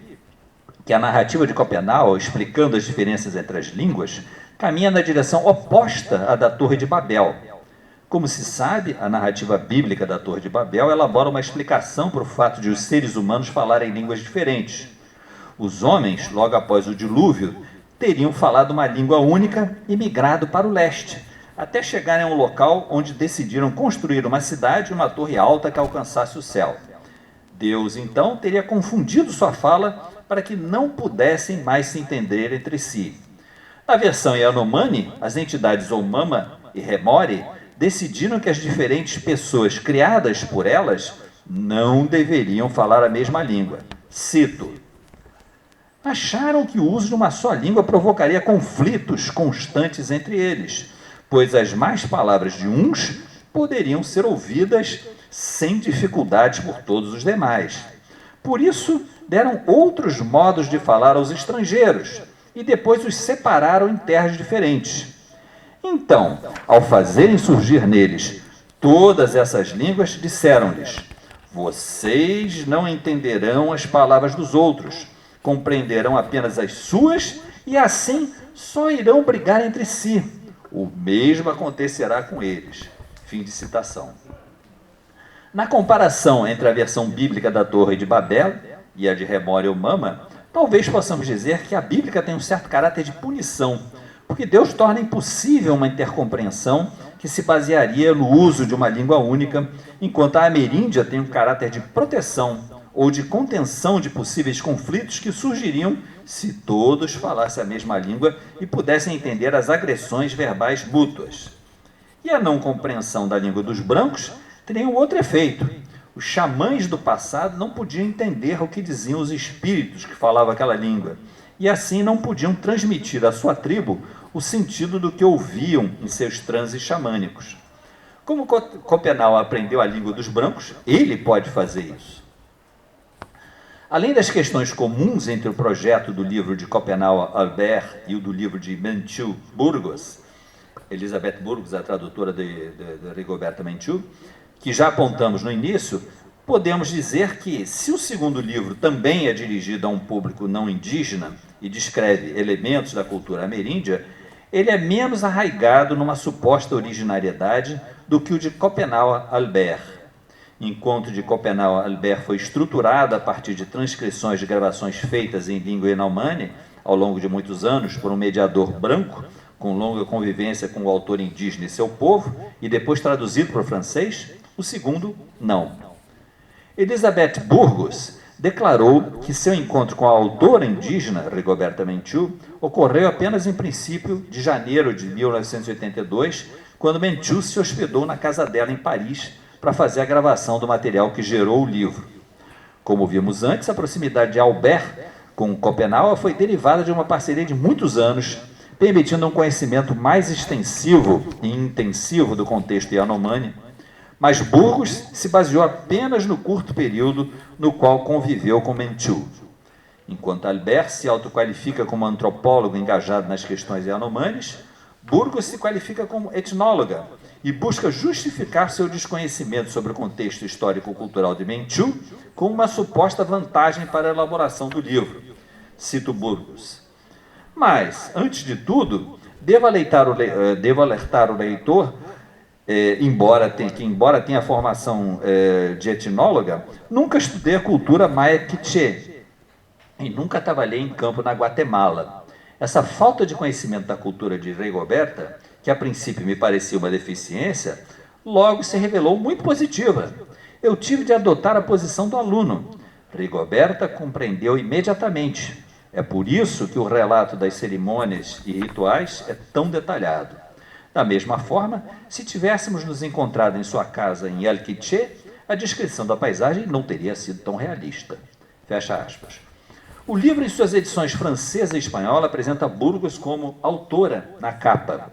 que a narrativa de Schopenhauer, explicando as diferenças entre as línguas, caminha na direção oposta à da Torre de Babel. Como se sabe, a narrativa bíblica da Torre de Babel elabora uma explicação para o fato de os seres humanos falarem línguas diferentes. Os homens, logo após o dilúvio, teriam falado uma língua única e migrado para o leste, até chegarem a um local onde decidiram construir uma cidade e uma torre alta que alcançasse o céu. Deus, então, teria confundido sua fala para que não pudessem mais se entender entre si. Na versão Yanomami, as entidades Omama e Remore decidiram que as diferentes pessoas criadas por elas não deveriam falar a mesma língua. Cito: acharam que o uso de uma só língua provocaria conflitos constantes entre eles, pois as más palavras de uns poderiam ser ouvidas sem dificuldades por todos os demais. Por isso, deram outros modos de falar aos estrangeiros e depois os separaram em terras diferentes. Então, ao fazerem surgir neles todas essas línguas, disseram-lhes: vocês não entenderão as palavras dos outros, compreenderão apenas as suas e assim só irão brigar entre si. O mesmo acontecerá com eles. Fim de citação. Na comparação entre a versão bíblica da Torre de Babel e a de Remore ou Mama, talvez possamos dizer que a bíblica tem um certo caráter de punição, porque Deus torna impossível uma intercompreensão que se basearia no uso de uma língua única, enquanto a ameríndia tem um caráter de proteção ou de contenção de possíveis conflitos que surgiriam se todos falassem a mesma língua e pudessem entender as agressões verbais mútuas. E a não compreensão da língua dos brancos teria um outro efeito. Os xamãs do passado não podiam entender o que diziam os espíritos que falavam aquela língua, e assim não podiam transmitir à sua tribo o sentido do que ouviam em seus transes xamânicos. Como Schopenhauer aprendeu a língua dos brancos, ele pode fazer isso. Além das questões comuns entre o projeto do livro de Schopenhauer Albert e o do livro de Menchú Burgos, Elizabeth Burgos, a tradutora de Rigoberta Menchú, que já apontamos no início, podemos dizer que, se o segundo livro também é dirigido a um público não indígena e descreve elementos da cultura ameríndia, ele é menos arraigado numa suposta originariedade do que o de Schopenhauer Albert. Enquanto de Schopenhauer Albert foi estruturado a partir de transcrições de gravações feitas em língua Yanomami ao longo de muitos anos por um mediador branco, com longa convivência com o autor indígena e seu povo, e depois traduzido para o francês, o segundo, não. Elizabeth Burgos declarou que seu encontro com a autora indígena, Rigoberta Menchú, ocorreu apenas em princípio de janeiro de 1982, quando Menchú se hospedou na casa dela em Paris para fazer a gravação do material que gerou o livro. Como vimos antes, a proximidade de Albert com Schopenhauer foi derivada de uma parceria de muitos anos, permitindo um conhecimento mais extensivo e intensivo do contexto Yanomami, mas Burgos se baseou apenas no curto período no qual conviveu com Menchú. Enquanto Albert se autoqualifica como antropólogo engajado nas questões yanomamis, Burgos se qualifica como etnóloga e busca justificar seu desconhecimento sobre o contexto histórico-cultural de Menchu com uma suposta vantagem para a elaboração do livro. Cito Burgos. Mas, antes de tudo, devo alertar o leitor, embora tenha formação de etnóloga, nunca estudei a cultura maia quiché e nunca trabalhei em campo na Guatemala. Essa falta de conhecimento da cultura de Rigoberta, que a princípio me parecia uma deficiência, logo se revelou muito positiva. Eu tive de adotar a posição do aluno. Rigoberta compreendeu imediatamente. É por isso que o relato das cerimônias e rituais é tão detalhado. Da mesma forma, se tivéssemos nos encontrado em sua casa em El Quiché, a descrição da paisagem não teria sido tão realista. Fecha aspas. O livro, em suas edições francesa e espanhola, apresenta Burgos como autora na capa.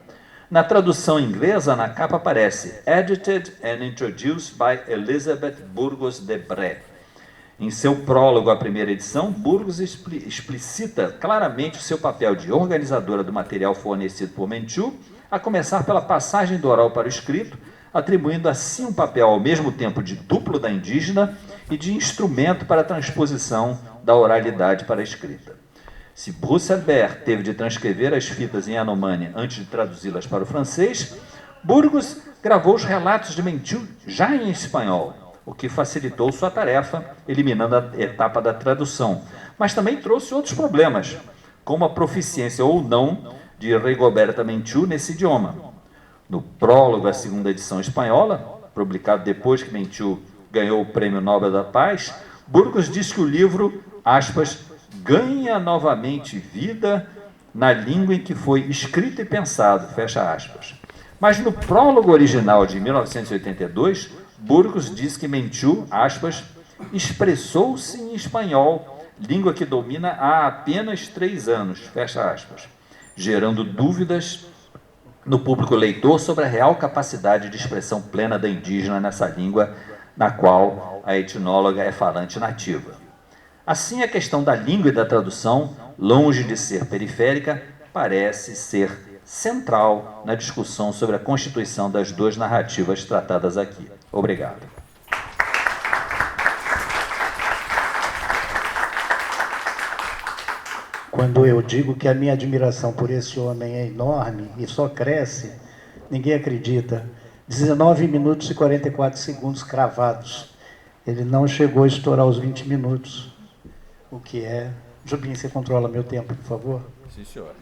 Na tradução inglesa, na capa aparece Edited and Introduced by Elizabeth Burgos de Bré. Em seu prólogo à primeira edição, Burgos explicita claramente o seu papel de organizadora do material fornecido por Menchu, a começar pela passagem do oral para o escrito, atribuindo assim um papel ao mesmo tempo de duplo da indígena e de instrumento para a transposição da oralidade para a escrita. Se Bruce Albert teve de transcrever as fitas em Yanomami antes de traduzi-las para o francês, Burgos gravou os relatos de Menchu já em espanhol, o que facilitou sua tarefa, eliminando a etapa da tradução, mas também trouxe outros problemas, como a proficiência ou não de Rigoberta Menchu nesse idioma. No prólogo à segunda edição espanhola, publicado depois que Menchu ganhou o Prêmio Nobel da Paz, Burgos diz que o livro, aspas, ganha novamente vida na língua em que foi escrito e pensado, fecha aspas. Mas no prólogo original de 1982, Burgos diz que Menchu, aspas, expressou-se em espanhol, língua que domina há apenas 3 anos, fecha aspas, gerando dúvidas no público leitor sobre a real capacidade de expressão plena da indígena nessa língua na qual a etnóloga é falante nativa. Assim, a questão da língua e da tradução, longe de ser periférica, parece ser central na discussão sobre a constituição das 2 narrativas tratadas aqui. Obrigado. Quando eu digo que a minha admiração por esse homem é enorme e só cresce, ninguém acredita. 19 minutos e 44 segundos cravados. Ele não chegou a estourar os 20 minutos. O que é... Jobim, você controla meu tempo, por favor? Sim, senhor.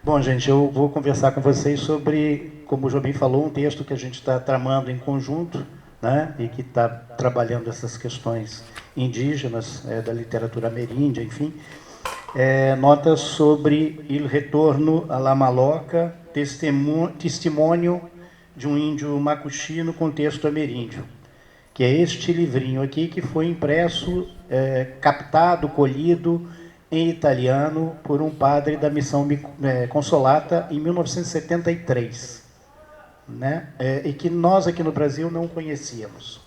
Bom, gente, eu vou conversar com vocês sobre, como o Jobim falou, um texto que a gente está tramando em conjunto, né, e que está trabalhando essas questões indígenas, da literatura ameríndia, enfim. Notas sobre Il Retorno a la Maloca, testemunho de um índio macuxi no contexto ameríndio, que é este livrinho aqui que foi impresso, captado, colhido em italiano por um padre da missão Consolata em 1973, né? E que nós aqui no Brasil não conhecíamos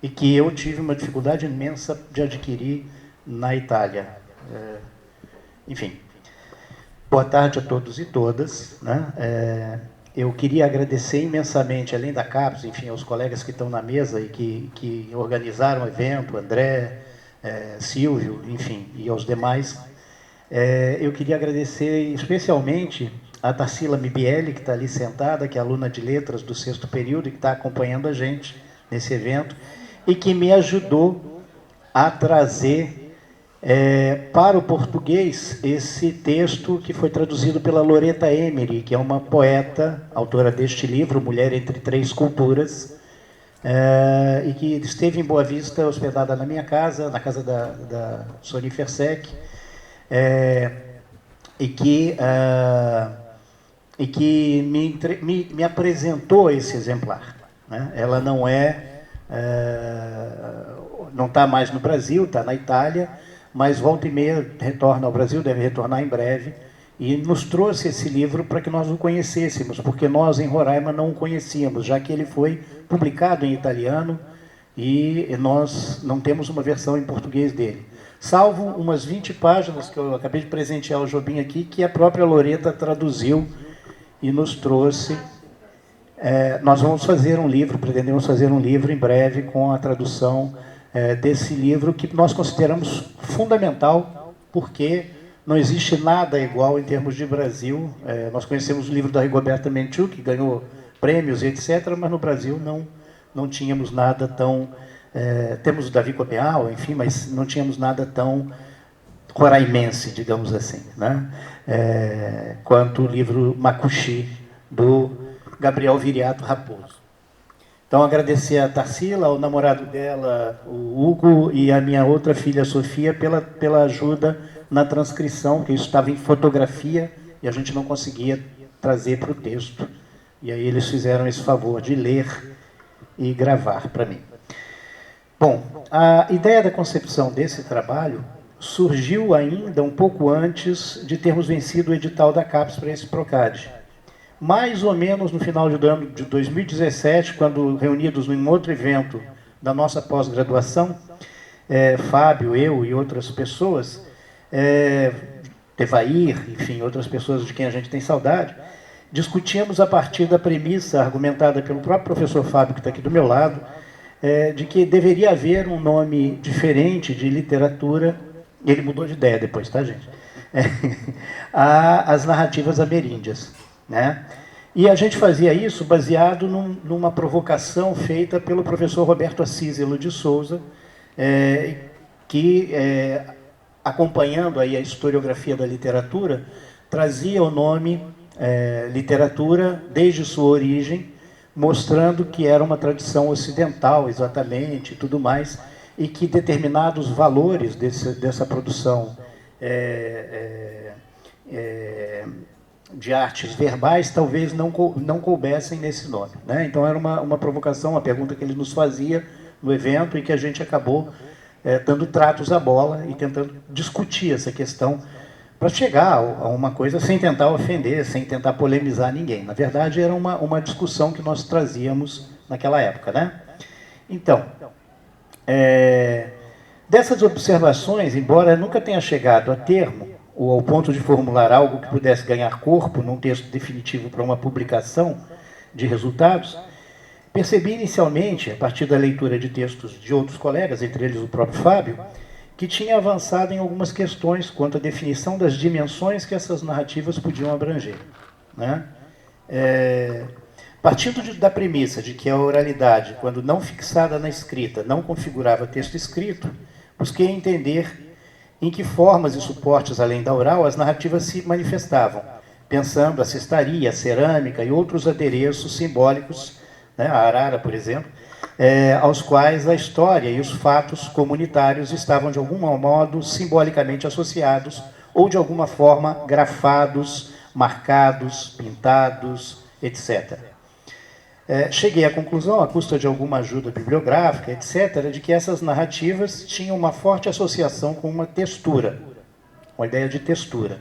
e que eu tive uma dificuldade imensa de adquirir na Itália. Enfim, boa tarde a todos e todas, né? Eu queria agradecer imensamente, além da CAPES, enfim, aos colegas que estão na mesa e que organizaram o evento, André, Silvio, enfim, e aos demais. Eu queria agradecer especialmente a Tarsila Mibielli, que está ali sentada, que é aluna de letras do 6º período e que está acompanhando a gente nesse evento, e que me ajudou a trazer para o português esse texto que foi traduzido pela Loretta Emery, que é uma poeta, autora deste livro, Mulher entre Três Culturas, e que esteve em Boa Vista, hospedada na minha casa, na casa da Sônia Fersec, e que me apresentou esse exemplar, né? Ela não está mais no Brasil, está na Itália, mas volta e meia retorna ao Brasil, deve retornar em breve, e nos trouxe esse livro para que nós o conhecêssemos, porque nós em Roraima não o conhecíamos, já que ele foi publicado em italiano e nós não temos uma versão em português dele. Salvo umas 20 páginas que eu acabei de presentear ao Jobim aqui, que a própria Loreta traduziu e nos trouxe. Nós vamos fazer um livro, pretendemos fazer um livro em breve com a tradução desse livro, que nós consideramos fundamental, porque não existe nada igual em termos de Brasil. Nós conhecemos o livro da Rigoberta Menchú, que ganhou prêmios e etc., mas no Brasil não tínhamos nada tão... temos o Davi Copial, enfim, mas não tínhamos nada tão roraimense, digamos assim, né? Quanto o livro Macuxi, do Gabriel Viriato Raposo. Então, agradecer a Tarsila, ao namorado dela, o Hugo, e a minha outra filha, Sofia, pela ajuda na transcrição, que isso estava em fotografia e a gente não conseguia trazer para o texto. E aí eles fizeram esse favor de ler e gravar para mim. Bom, a ideia da concepção desse trabalho surgiu ainda um pouco antes de termos vencido o edital da CAPES para esse PROCAD. Mais ou menos no final do ano de 2017, quando reunidos em outro evento da nossa pós-graduação, Fábio, eu e outras pessoas, Tevair, enfim, outras pessoas de quem a gente tem saudade, discutíamos a partir da premissa argumentada pelo próprio professor Fábio, que está aqui do meu lado, de que deveria haver um nome diferente de literatura, ele mudou de ideia depois, tá, gente? As narrativas ameríndias, né? E a gente fazia isso baseado numa provocação feita pelo professor Roberto Assíselo de Souza, que, acompanhando aí a historiografia da literatura, trazia o nome literatura desde sua origem, mostrando que era uma tradição ocidental, exatamente, e tudo mais, e que determinados valores dessa produção de artes verbais talvez não coubessem nesse nome, né? Então era uma provocação, uma pergunta que ele nos fazia no evento e que a gente acabou dando tratos à bola e tentando discutir essa questão para chegar a uma coisa sem tentar ofender, sem tentar polemizar ninguém. Na verdade, era uma discussão que nós trazíamos naquela época, né? Então, dessas observações, embora nunca tenha chegado a termo, ou ao ponto de formular algo que pudesse ganhar corpo num texto definitivo para uma publicação de resultados, percebi inicialmente, a partir da leitura de textos de outros colegas, entre eles o próprio Fábio, que tinha avançado em algumas questões quanto à definição das dimensões que essas narrativas podiam abranger, né? Partindo da premissa de que a oralidade, quando não fixada na escrita, não configurava texto escrito, busquei entender em que formas e suportes, além da oral, as narrativas se manifestavam, pensando a cestaria, a cerâmica e outros adereços simbólicos, né, a arara, por exemplo, aos quais a história e os fatos comunitários estavam, de algum modo, simbolicamente associados ou, de alguma forma, grafados, marcados, pintados, etc. Cheguei à conclusão, à custa de alguma ajuda bibliográfica, etc., de que essas narrativas tinham uma forte associação com uma textura, uma ideia de textura.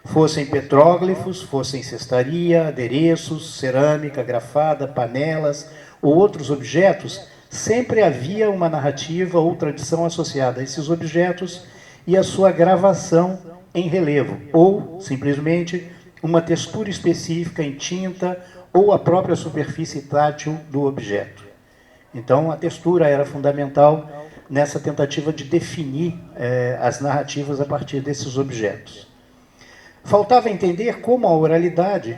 Fossem petróglifos, fossem cestaria, adereços, cerâmica, grafada, panelas ou outros objetos, sempre havia uma narrativa ou tradição associada a esses objetos e a sua gravação em relevo, ou, simplesmente, uma textura específica em tinta ou a própria superfície tátil do objeto. Então, a textura era fundamental nessa tentativa de definir as narrativas a partir desses objetos. Faltava entender como a oralidade,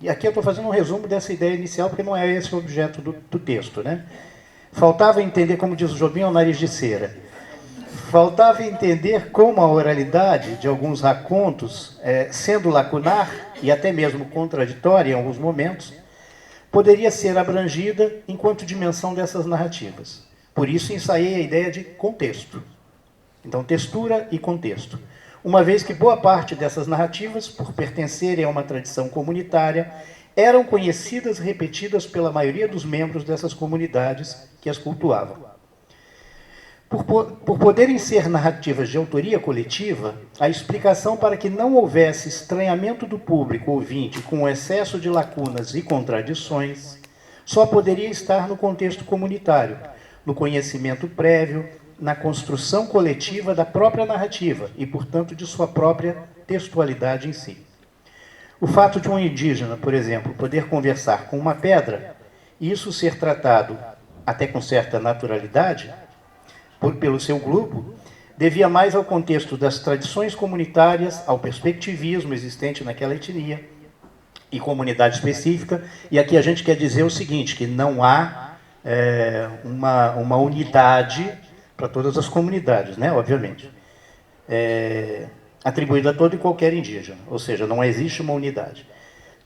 e aqui eu estou fazendo um resumo dessa ideia inicial, porque não é esse o objeto do texto, né? Faltava entender, como diz o Jobim, o nariz de cera. Faltava entender como a oralidade de alguns racontos, sendo lacunar e até mesmo contraditória em alguns momentos, poderia ser abrangida enquanto dimensão dessas narrativas. Por isso ensaiei a ideia de contexto. Então, textura e contexto. Uma vez que boa parte dessas narrativas, por pertencerem a uma tradição comunitária, eram conhecidas e repetidas pela maioria dos membros dessas comunidades que as cultuavam. Por poderem ser narrativas de autoria coletiva, a explicação para que não houvesse estranhamento do público ouvinte com o excesso de lacunas e contradições só poderia estar no contexto comunitário, no conhecimento prévio, na construção coletiva da própria narrativa e, portanto, de sua própria textualidade em si. O fato de um indígena, por exemplo, poder conversar com uma pedra e isso ser tratado até com certa naturalidade pelo seu grupo, devia mais ao contexto das tradições comunitárias, ao perspectivismo existente naquela etnia e comunidade específica. E aqui a gente quer dizer o seguinte, que não há uma unidade para todas as comunidades, né, obviamente, atribuída a todo e qualquer indígena, ou seja, não existe uma unidade.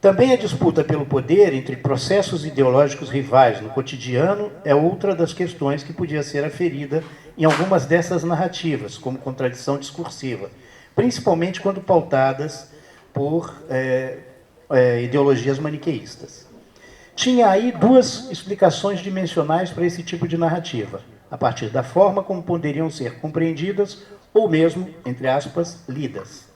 Também a disputa pelo poder entre processos ideológicos rivais no cotidiano é outra das questões que podia ser aferida em algumas dessas narrativas, como contradição discursiva, principalmente quando pautadas por ideologias maniqueístas. Tinha aí duas explicações dimensionais para esse tipo de narrativa, a partir da forma como poderiam ser compreendidas ou mesmo, entre aspas, lidas,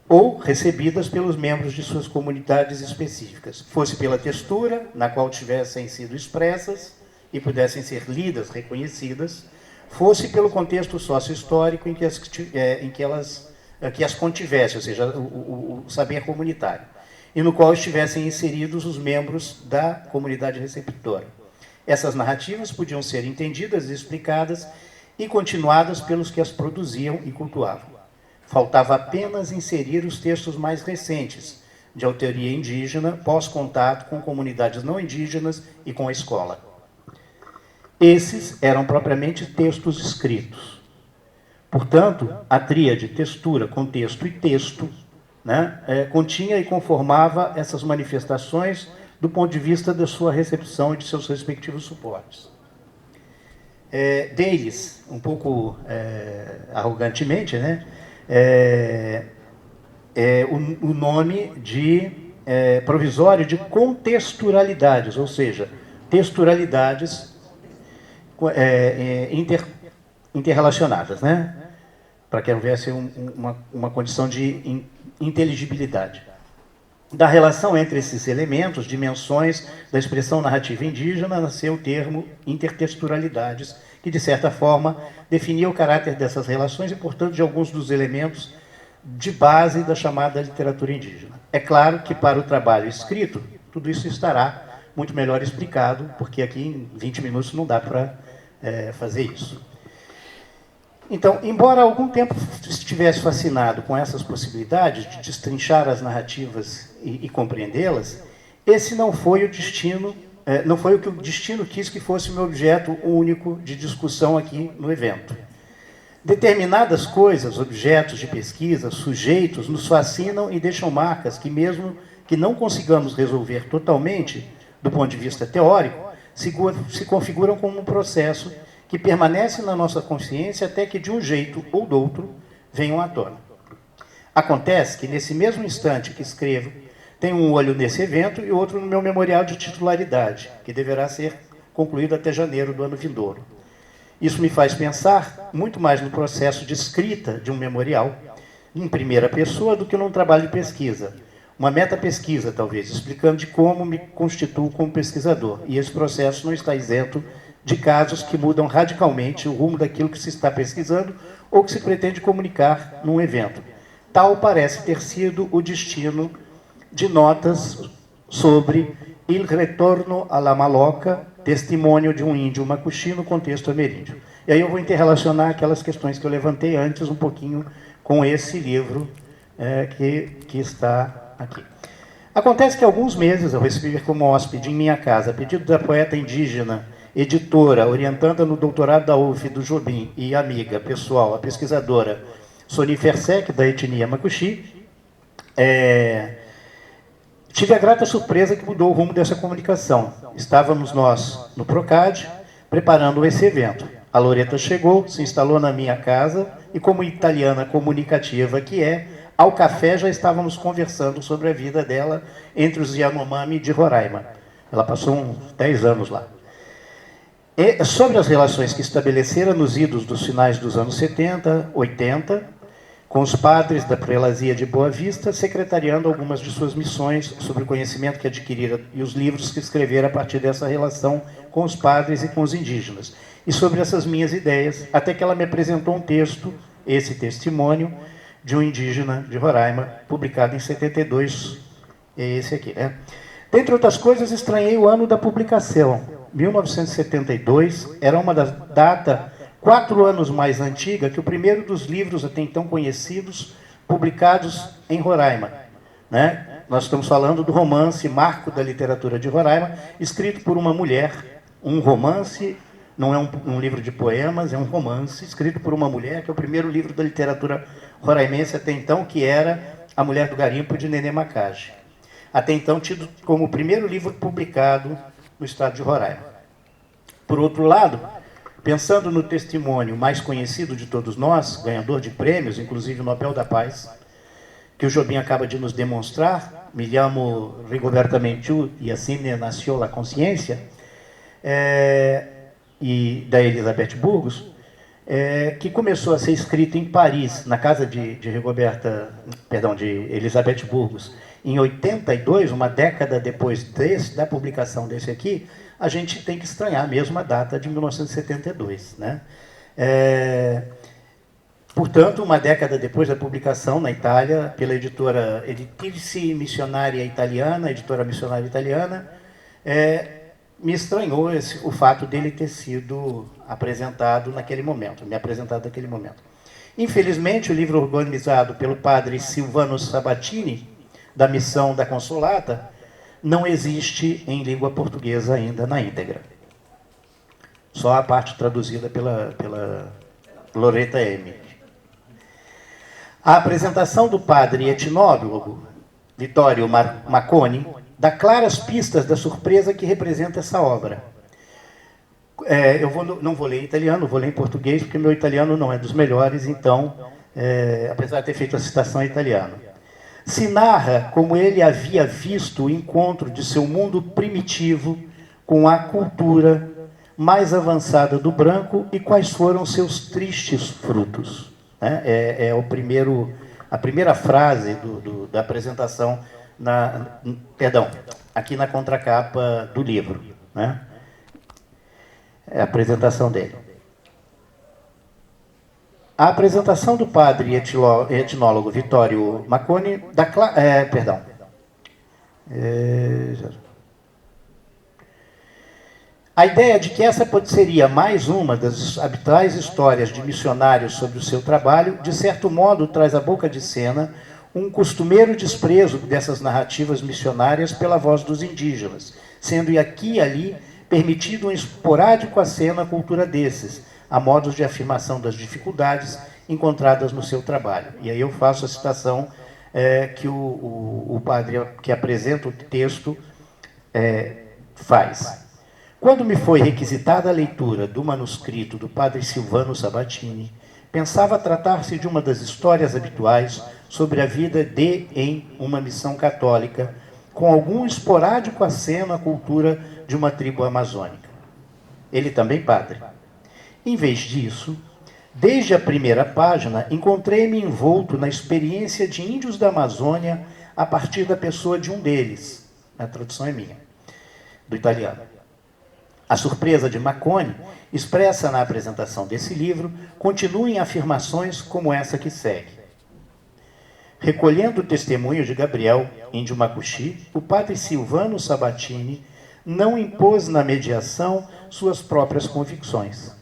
ou recebidas pelos membros de suas comunidades específicas, fosse pela textura, na qual tivessem sido expressas e pudessem ser lidas, reconhecidas, fosse pelo contexto sócio-histórico em que as contivesse, ou seja, o saber comunitário, e no qual estivessem inseridos os membros da comunidade receptora. Essas narrativas podiam ser entendidas e explicadas e continuadas pelos que as produziam e cultuavam. Faltava apenas inserir os textos mais recentes, de autoria indígena, pós-contato com comunidades não indígenas e com a escola. Esses eram propriamente textos escritos. Portanto, a tríade textura, contexto e texto, né, continha e conformava essas manifestações do ponto de vista da sua recepção e de seus respectivos suportes. Deles, um pouco arrogantemente, né, o nome de provisório de contexturalidades, ou seja, texturalidades interrelacionadas, né, para que houvesse uma condição de inteligibilidade. Da relação entre esses elementos, dimensões da expressão narrativa indígena, nasceu o termo intertexturalidades, que, de certa forma, definia o caráter dessas relações e, portanto, de alguns dos elementos de base da chamada literatura indígena. É claro que, para o trabalho escrito, tudo isso estará muito melhor explicado, porque aqui em 20 minutos não dá para fazer isso. Então, embora há algum tempo estivesse fascinado com essas possibilidades de destrinchar as narrativas e compreendê-las, esse não foi o destino, não foi o que o destino quis que fosse o meu objeto único de discussão aqui no evento. Determinadas coisas, objetos de pesquisa, sujeitos, nos fascinam e deixam marcas que, mesmo que não consigamos resolver totalmente, do ponto de vista teórico, se configuram como um processo que permanece na nossa consciência até que, de um jeito ou do outro, venham à tona. Acontece que, nesse mesmo instante que escrevo, tenho um olho nesse evento e outro no meu memorial de titularidade, que deverá ser concluído até janeiro do ano vindouro. Isso me faz pensar muito mais no processo de escrita de um memorial, em primeira pessoa, do que num trabalho de pesquisa. Uma meta-pesquisa, talvez, explicando de como me constituo como pesquisador. E esse processo não está isento de casos que mudam radicalmente o rumo daquilo que se está pesquisando ou que se pretende comunicar num evento. Tal parece ter sido o destino de notas sobre Il Retorno a la Maloca, testemunho de um índio macuxi no contexto ameríndio. E aí eu vou interrelacionar aquelas questões que eu levantei antes um pouquinho com esse livro que está aqui. Acontece que há alguns meses eu recebi como hóspede em minha casa, a pedido da poeta indígena, editora, orientanda no doutorado da UF do Jobim e amiga pessoal, a pesquisadora Soni Fersek, da etnia macuxi, tive a grata surpresa que mudou o rumo dessa comunicação. Estávamos nós no Procad, preparando esse evento. A Loreta chegou, se instalou na minha casa e, como italiana comunicativa que é, ao café já estávamos conversando sobre a vida dela entre os Yanomami de Roraima. Ela passou uns 10 anos lá. E sobre as relações que estabelecera nos idos dos finais dos anos 70, 80, com os padres da prelazia de Boa Vista, secretariando algumas de suas missões sobre o conhecimento que adquirira e os livros que escrevera a partir dessa relação com os padres e com os indígenas. E sobre essas minhas ideias, até que ela me apresentou um texto, esse testemunho, de um indígena de Roraima, publicado em 72, é esse aqui, né? Dentre outras coisas, estranhei o ano da publicação. 1972 era uma data 4 anos mais antiga que o primeiro dos livros até então conhecidos, publicados em Roraima, né? Nós estamos falando do romance Marco da Literatura de Roraima, escrito por uma mulher, um romance, não é um livro de poemas, é um romance escrito por uma mulher, que é o primeiro livro da literatura roraimense até então, que era A Mulher do Garimpo, de Nenê Macage. Até então tido como o primeiro livro publicado no estado de Roraima. Por outro lado, pensando no testemunho mais conhecido de todos nós, ganhador de prêmios, inclusive o Nobel da Paz, que o Jobim acaba de nos demonstrar, me chamo Rigoberta Menchú e assim nasceu a consciência, e da Elizabeth Burgos, que começou a ser escrito em Paris, na casa de Elizabeth Burgos, em 82, uma década depois da publicação desse aqui, a gente tem que estranhar mesmo a data de 1972, né? Portanto, uma década depois da publicação na Itália, pela editora Editrice Missionária Italiana, editora missionária italiana, me estranhou o fato dele ter sido apresentado naquele momento, me apresentado naquele momento. Infelizmente, o livro organizado pelo padre Silvano Sabatini, da Missão da Consolata, não existe em língua portuguesa ainda na íntegra. Só a parte traduzida pela Loretta M. A apresentação do padre etnólogo Vittorio Macconi dá claras pistas da surpresa que representa essa obra. Não vou ler em italiano, vou ler em português, porque meu italiano não é dos melhores, então, apesar de ter feito a citação em italiano. Se narra como ele havia visto o encontro de seu mundo primitivo com a cultura mais avançada do branco e quais foram seus tristes frutos. A primeira frase da apresentação, aqui na contracapa do livro, né? É a apresentação dele. A apresentação do padre etnólogo Vittorio Macconi a ideia de que essa seria mais uma das habituais histórias de missionários sobre o seu trabalho, de certo modo, traz à boca de cena um costumeiro desprezo dessas narrativas missionárias pela voz dos indígenas, sendo aqui e ali permitido um esporádico aceno à cultura desses, a modos de afirmação das dificuldades encontradas no seu trabalho. E aí eu faço a citação que o padre que apresenta o texto faz. Quando me foi requisitada a leitura do manuscrito do padre Silvano Sabatini, pensava tratar-se de uma das histórias habituais sobre a vida em uma missão católica, com algum esporádico aceno à cultura de uma tribo amazônica. Ele também padre. Em vez disso, desde a primeira página, encontrei-me envolto na experiência de índios da Amazônia a partir da pessoa de um deles. A tradução é minha, do italiano. A surpresa de Macconi, expressa na apresentação desse livro, continua em afirmações como essa que segue. Recolhendo o testemunho de Gabriel, índio Macuxi, o padre Silvano Sabatini não impôs na mediação suas próprias convicções.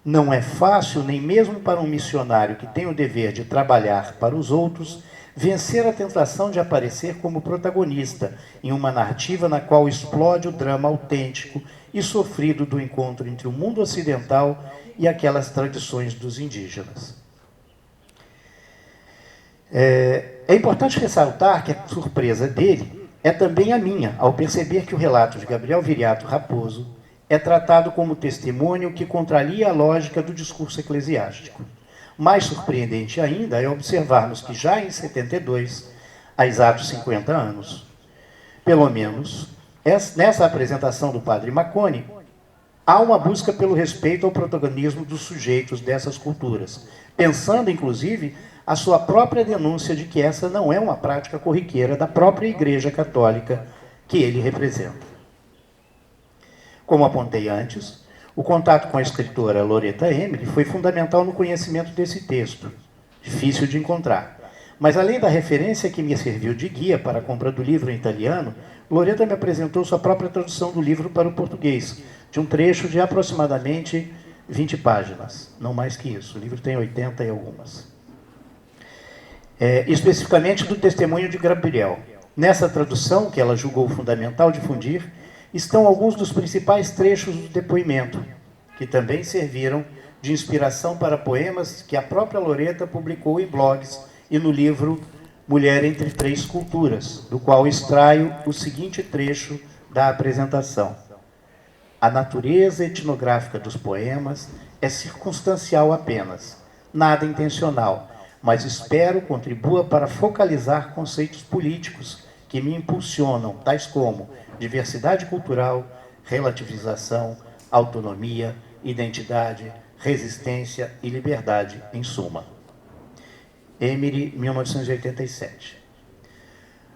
Não é fácil, nem mesmo para um missionário que tem o dever de trabalhar para os outros, vencer a tentação de aparecer como protagonista em uma narrativa na qual explode o drama autêntico e sofrido do encontro entre o mundo ocidental e aquelas tradições dos indígenas. É importante ressaltar que a surpresa dele é também a minha, ao perceber que o relato de Gabriel Viriato Raposo é tratado como testemunho que contraria a lógica do discurso eclesiástico. Mais surpreendente ainda é observarmos que já em 72, há exatos 50 anos, pelo menos, nessa apresentação do padre Macconi, há uma busca pelo respeito ao protagonismo dos sujeitos dessas culturas, pensando, inclusive, a sua própria denúncia de que essa não é uma prática corriqueira da própria Igreja Católica que ele representa. Como apontei antes, o contato com a escritora Loretta Emily foi fundamental no conhecimento desse texto, difícil de encontrar. Mas além da referência que me serviu de guia para a compra do livro em italiano, Loretta me apresentou sua própria tradução do livro para o português, de um trecho de aproximadamente 20 páginas, não mais que isso. O livro tem 80 e algumas. Especificamente do testemunho de Gabriel. Nessa tradução, que ela julgou fundamental difundir, estão alguns dos principais trechos do depoimento, que também serviram de inspiração para poemas que a própria Loretta publicou em blogs e no livro Mulher entre Três Culturas, do qual extraio o seguinte trecho da apresentação. A natureza etnográfica dos poemas é circunstancial apenas, nada intencional, mas espero contribua para focalizar conceitos políticos que me impulsionam, tais como diversidade cultural, relativização, autonomia, identidade, resistência e liberdade, em suma. Emily, 1987.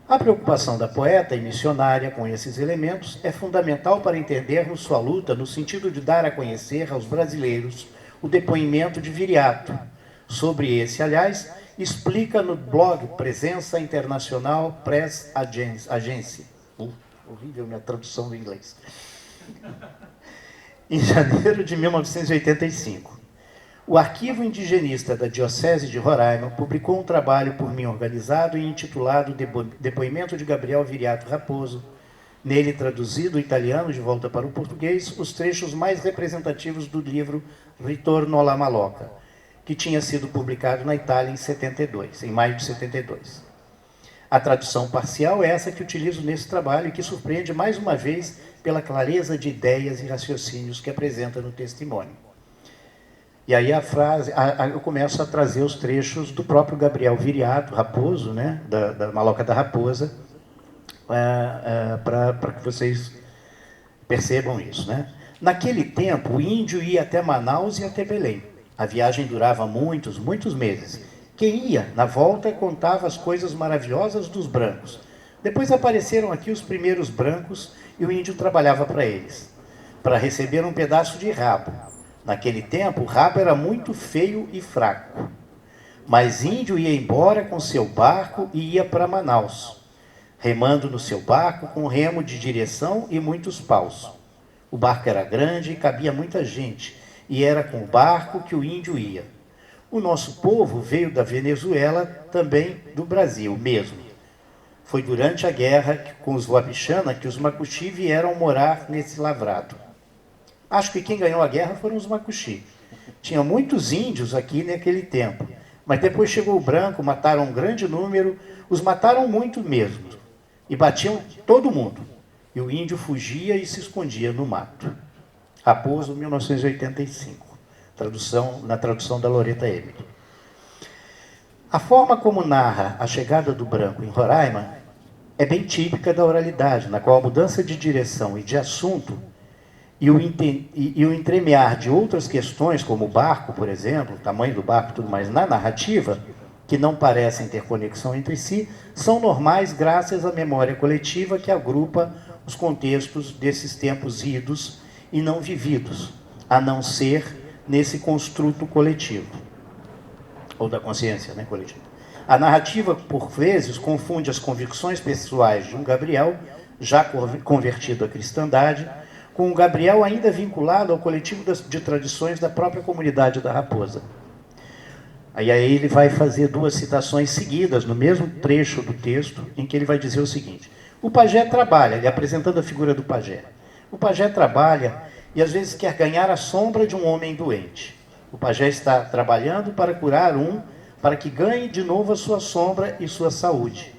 A preocupação da poeta e missionária com esses elementos é fundamental para entendermos sua luta no sentido de dar a conhecer aos brasileiros o depoimento de Viriato. Sobre esse, aliás, explica no blog Presença Internacional Press Agency. Horrível minha tradução do inglês. Em janeiro de 1985. O Arquivo Indigenista da Diocese de Roraima publicou um trabalho por mim organizado e intitulado Depoimento de Gabriel Viriato Raposo. Nele, traduzido do italiano de volta para o português, os trechos mais representativos do livro Ritorno alla Maloca, que tinha sido publicado na Itália em maio de 72. A tradução parcial é essa que utilizo nesse trabalho e que surpreende mais uma vez pela clareza de ideias e raciocínios que apresenta no testemunho. E aí eu começo a trazer os trechos do próprio Gabriel Viriato Raposo, né, da Maloca da Raposa, para que vocês percebam isso, né? Naquele tempo, o índio ia até Manaus e até Belém. A viagem durava muitos meses. Quem ia, na volta, contava as coisas maravilhosas dos brancos. Depois apareceram aqui os primeiros brancos e o índio trabalhava para eles, para receber um pedaço de rabo. Naquele tempo, o rabo era muito feio e fraco. Mas índio ia embora com seu barco e ia para Manaus, remando no seu barco com remo de direção e muitos paus. O barco era grande e cabia muita gente, e era com o barco que o índio ia. O nosso povo veio da Venezuela, também do Brasil mesmo. Foi durante a guerra com os Wapixana que os Macuxi vieram morar nesse lavrado. Acho que quem ganhou a guerra foram os Macuxi. Tinha muitos índios aqui naquele tempo, mas depois chegou o branco, mataram um grande número, os mataram muito mesmo, e batiam todo mundo. E o índio fugia e se escondia no mato. Raposo, 1985, na tradução da Loretta Emily. A forma como narra a chegada do branco em Roraima é bem típica da oralidade, na qual a mudança de direção e de assunto e o entremear de outras questões, como o barco, por exemplo, o tamanho do barco e tudo mais, na narrativa, que não parecem ter conexão entre si, são normais graças à memória coletiva que agrupa os contextos desses tempos idos e não vividos, a não ser nesse construto coletivo, ou da consciência, né, coletiva. A narrativa, por vezes, confunde as convicções pessoais de um Gabriel, já convertido à cristandade, com o Gabriel ainda vinculado ao coletivo de tradições da própria comunidade da Raposa. Aí ele vai fazer duas citações seguidas, no mesmo trecho do texto, em que ele vai dizer o seguinte: o pajé trabalha, ele apresentando a figura do pajé. O pajé trabalha e às vezes quer ganhar a sombra de um homem doente. O pajé está trabalhando para curar para que ganhe de novo a sua sombra e sua saúde.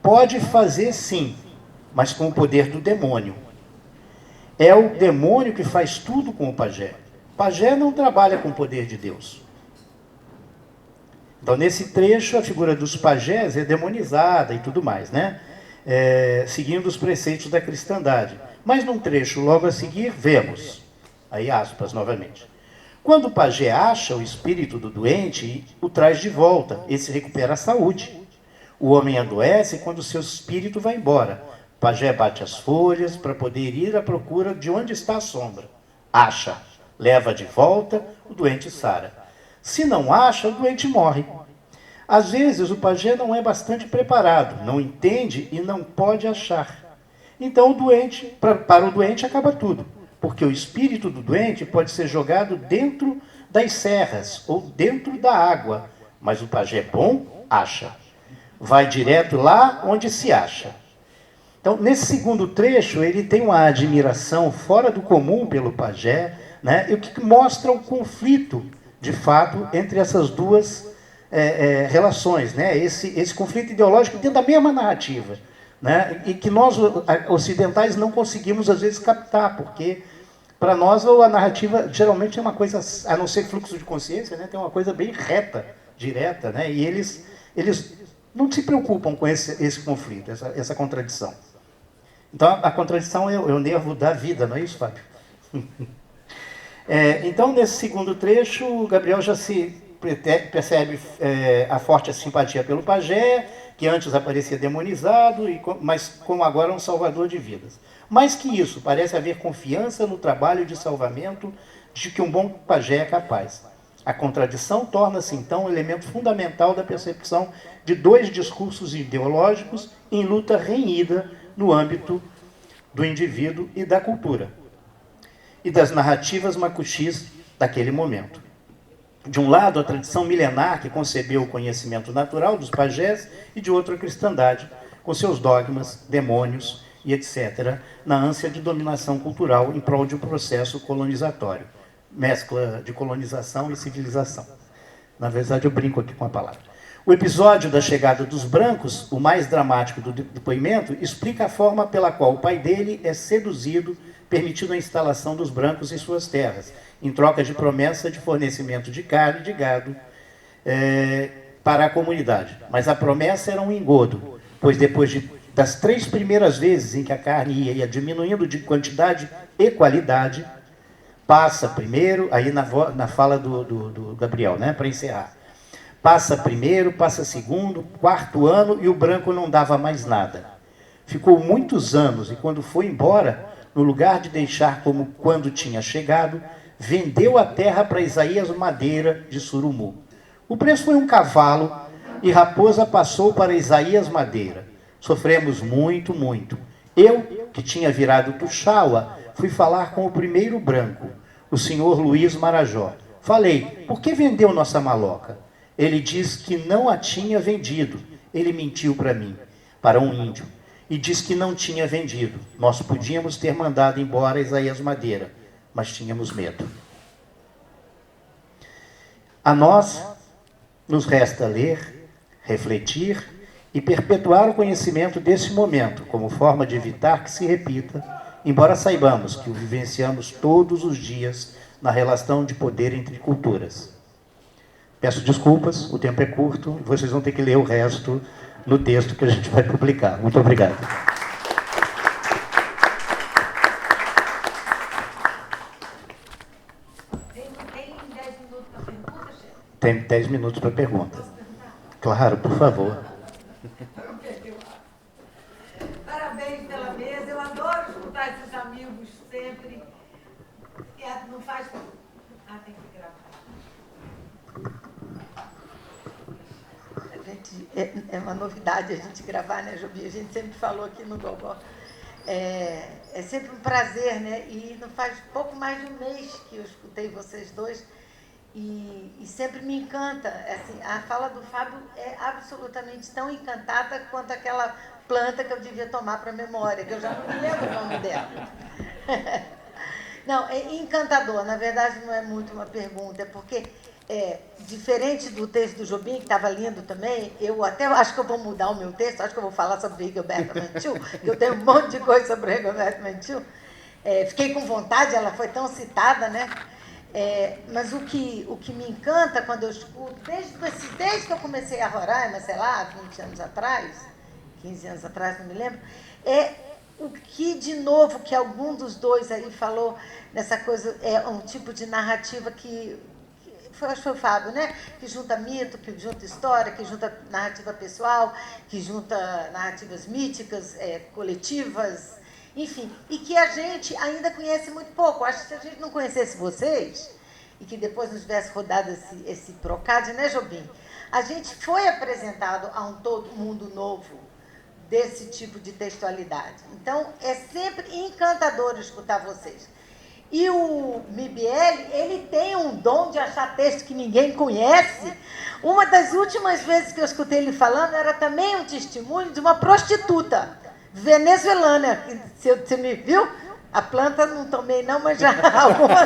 Pode fazer sim, mas com o poder do demônio. É o demônio que faz tudo com o pajé. O pajé não trabalha com o poder de Deus. Então, nesse trecho, a figura dos pajés é demonizada e tudo mais, né? Seguindo os preceitos da cristandade. Mas num trecho logo a seguir, vemos, aí aspas novamente, Quando o pajé acha o espírito do doente, o traz de volta, esse recupera a saúde. O homem adoece quando seu espírito vai embora. O pajé bate as folhas para poder ir à procura de onde está a sombra. Acha, leva de volta, o doente sara. Se não acha, o doente morre. Às vezes o pajé não é bastante preparado, não entende e não pode achar. Então o doente, para o doente acaba tudo, porque o espírito do doente pode ser jogado dentro das serras ou dentro da água, mas o pajé bom acha. Vai direto lá onde se acha. Então, nesse segundo trecho, ele tem uma admiração fora do comum pelo pajé, né? E o que mostra o conflito, de fato, entre essas duas relações, né? Esse conflito ideológico dentro da mesma narrativa, né? E que nós, ocidentais, não conseguimos, às vezes, captar, porque, para nós, a narrativa geralmente é uma coisa, a não ser fluxo de consciência, né? Tem uma coisa bem reta, direta, né? E eles não se preocupam com esse conflito, essa contradição. Então, a contradição é o nervo da vida, não é isso, Fábio? Então, nesse segundo trecho, o Gabriel já se percebe a forte simpatia pelo pajé, que antes aparecia demonizado, mas como agora é um salvador de vidas. Mais que isso, parece haver confiança no trabalho de salvamento de que um bom pajé é capaz. A contradição torna-se, então, um elemento fundamental da percepção de dois discursos ideológicos em luta renhida no âmbito do indivíduo e da cultura, e das narrativas macuxis daquele momento. De um lado, a tradição milenar que concebeu o conhecimento natural dos pajés, e de outro, a cristandade, com seus dogmas, demônios e etc., na ânsia de dominação cultural em prol de um processo colonizatório. Mescla de colonização e civilização. Na verdade, eu brinco aqui com a palavra. O episódio da chegada dos brancos, o mais dramático do depoimento, explica a forma pela qual o pai dele é seduzido, permitindo a instalação dos brancos em suas terras, em troca de promessa de fornecimento de carne e de gado para a comunidade. Mas a promessa era um engodo, pois depois das 3 primeiras vezes em que a carne ia diminuindo de quantidade e qualidade, passa primeiro, aí na fala do Gabriel, né, para encerrar. Passa primeiro, passa segundo, 4º ano e o branco não dava mais nada. Ficou muitos anos e quando foi embora, no lugar de deixar como quando tinha chegado, vendeu a terra para Isaías Madeira de Surumu. O preço foi um cavalo e Raposa passou para Isaías Madeira. Sofremos muito, muito. Eu, que tinha virado tuxaua, fui falar com o primeiro branco, o senhor Luiz Marajó. Falei, por que vendeu nossa maloca? Ele diz que não a tinha vendido. Ele mentiu para mim, para um índio, e diz que não tinha vendido. Nós podíamos ter mandado embora Isaías Madeira, mas tínhamos medo. A nós nos resta ler, refletir e perpetuar o conhecimento desse momento, como forma de evitar que se repita, embora saibamos que o vivenciamos todos os dias na relação de poder entre culturas. Peço desculpas, o tempo é curto, e vocês vão ter que ler o resto no texto que a gente vai publicar. Muito obrigado. Tem 10 minutos para pergunta. Claro, por favor. Parabéns pela mesa, eu adoro escutar esses amigos sempre. Não faz... tem que gravar. É uma novidade a gente gravar, né, Jobi? A gente sempre falou aqui no Gogó. É sempre um prazer, né? E não faz pouco mais de um mês que eu escutei vocês dois e sempre me encanta. Assim, a fala do Fábio é absolutamente tão encantada quanto aquela planta que eu devia tomar para a memória, que eu já não me lembro o nome dela. Não, é encantador. Na verdade, não é muito uma pergunta, é porque... diferente do texto do Jobim, que estava lindo também, eu até acho que eu vou mudar o meu texto, acho que eu vou falar sobre Rigoberta Menchú, que eu tenho um monte de coisa sobre Rigoberta Menchú. Fiquei com vontade, ela foi tão citada, né? Mas o que me encanta quando eu escuto, desde que eu comecei a Roraima, sei lá, 20 anos atrás, 15 anos atrás, não me lembro, é o que, de novo, que algum dos dois aí falou, nessa coisa, é um tipo de narrativa que acho que foi o Fábio, né? Que junta mito, que junta história, que junta narrativa pessoal, que junta narrativas míticas, coletivas, enfim, e que a gente ainda conhece muito pouco. Acho que se a gente não conhecesse vocês, e que depois nos tivesse rodado esse Procad, né, Jobim? A gente foi apresentado a um todo mundo novo desse tipo de textualidade. Então, é sempre encantador escutar vocês. E o Mibiel, ele tem um dom de achar texto que ninguém conhece. Uma das últimas vezes que eu escutei ele falando era também um testemunho de uma prostituta venezuelana. Você me viu? A planta não tomei não, mas já alguma.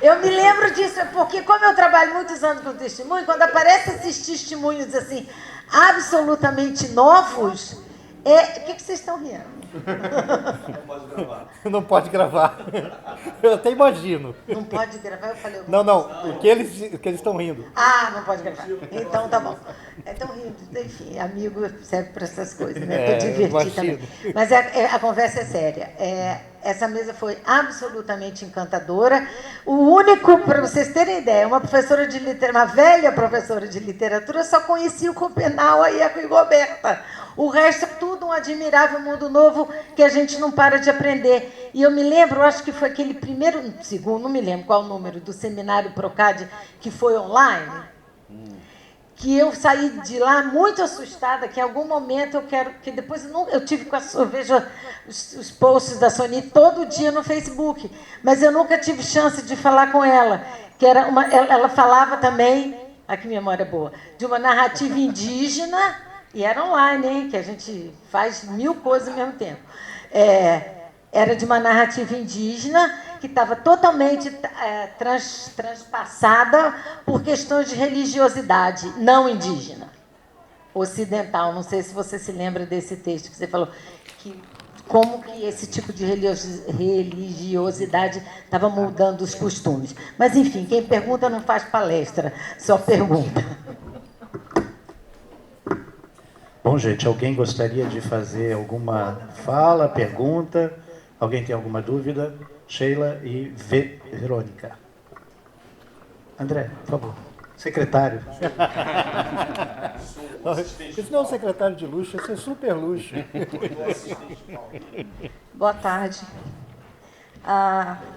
Eu me lembro disso, porque como eu trabalho muitos anos com testemunho, quando aparecem esses testemunhos assim, absolutamente novos, o que vocês estão rindo? Não pode gravar. Eu até imagino. Não pode gravar? Eu falei... Não. O que eles estão rindo. Ah, não pode gravar. Então tá bom. Estão rindo. Enfim, amigo serve para essas coisas, né? Para divertir também. Mas a conversa é séria. Essa mesa foi absolutamente encantadora. O único, para vocês terem ideia, uma velha professora de literatura só conhecia o Copenau e a Rigoberta. O resto é tudo um admirável mundo novo que a gente não para de aprender. E eu me lembro, acho que foi aquele segundo, não me lembro qual o número, do seminário Procad, que foi online, que eu saí de lá muito assustada, que em algum momento eu quero... que depois eu tive com eu vejo os posts da Sony todo dia no Facebook, mas eu nunca tive chance de falar com ela, que era ela falava também, que memória boa, de uma narrativa indígena. E era online, hein? Que a gente faz 1000 coisas ao mesmo tempo. Era de uma narrativa indígena que estava totalmente transpassada por questões de religiosidade não indígena, ocidental. Não sei se você se lembra desse texto que você falou, como que esse tipo de religiosidade estava mudando os costumes. Mas, enfim, quem pergunta não faz palestra, só pergunta. Bom, gente, alguém gostaria de fazer alguma fala, pergunta? Alguém tem alguma dúvida? Sheila e Verônica. André, por favor. Secretário. Esse não é um secretário de luxo, esse é super luxo. Boa tarde.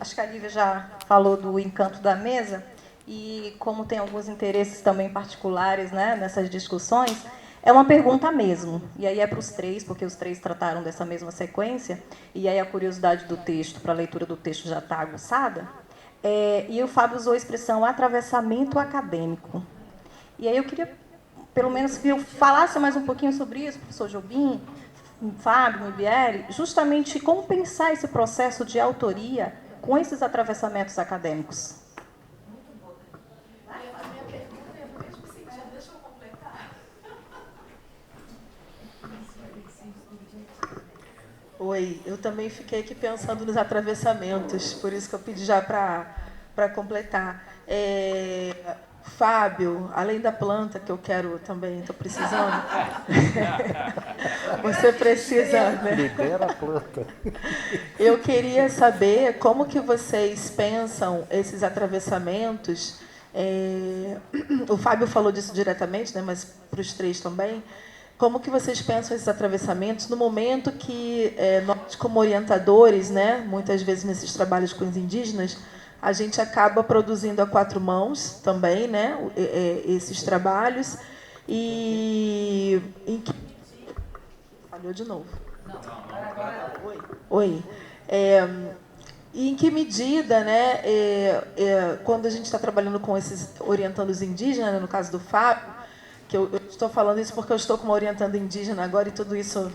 Acho que a Lívia já falou do encanto da mesa e como tem alguns interesses também particulares, né, nessas discussões, é uma pergunta mesmo, e aí é para os três, porque os três trataram dessa mesma sequência, e aí a curiosidade do texto, para a leitura do texto já está aguçada, e o Fábio usou a expressão atravessamento acadêmico. E aí eu queria, pelo menos, que eu falasse mais um pouquinho sobre isso, professor Jobim, Fábio, Mibiel, justamente como pensar esse processo de autoria com esses atravessamentos acadêmicos. Oi, eu também fiquei aqui pensando nos atravessamentos, por isso que eu pedi já para completar. Fábio, além da planta, que eu quero também, estou precisando. Você precisa, né? Libera a planta. Eu queria saber como que vocês pensam esses atravessamentos. O Fábio falou disso diretamente, né, mas para os três também. Como que vocês pensam esses atravessamentos no momento que nós, como orientadores, né, muitas vezes nesses trabalhos com os indígenas, a gente acaba produzindo a 4 mãos também, né, esses trabalhos, e falhou de novo. Oi. E em que medida, né, quando a gente está trabalhando com esses orientandos indígenas, né, no caso do Fábio, que eu estou falando isso porque eu estou como orientando indígena agora e tudo isso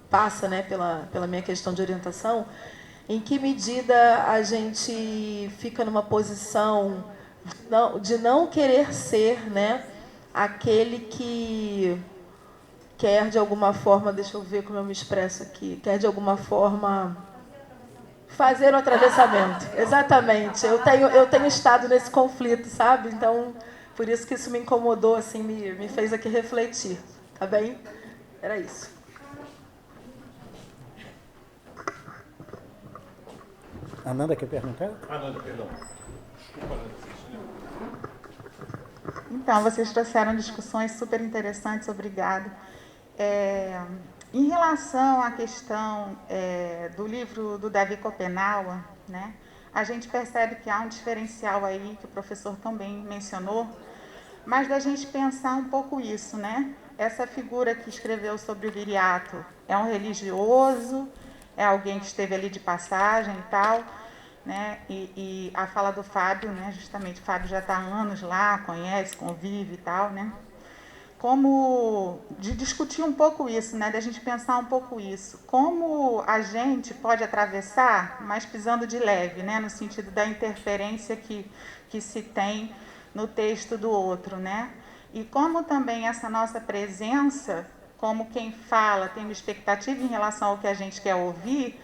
passa, né, pela minha questão de orientação, em que medida a gente fica numa posição de não querer ser, né, aquele que quer, de alguma forma, deixa eu ver como eu me expresso aqui, quer, de alguma forma, fazer o atravessamento. Exatamente. Eu tenho estado nesse conflito, sabe? Então... por isso que isso me incomodou, assim, me fez aqui refletir, tá bem? Era isso. Ananda quer perguntar? Ananda, perdão. Desculpa, Ananda. Então, vocês trouxeram discussões super interessantes, obrigado. Em relação à questão do livro do Davi Copenaua, né, a gente percebe que há um diferencial aí, que o professor também mencionou, mas da gente pensar um pouco isso, né? Essa figura que escreveu sobre o Viriato é um religioso, é alguém que esteve ali de passagem e tal, né? E a fala do Fábio, né? Justamente, o Fábio já está há anos lá, conhece, convive e tal, né? Como de discutir um pouco isso, né? Da gente pensar um pouco isso. Como a gente pode atravessar, mas pisando de leve, né? No sentido da interferência que se tem no texto do outro, né? E como também essa nossa presença, como quem fala, tem uma expectativa em relação ao que a gente quer ouvir,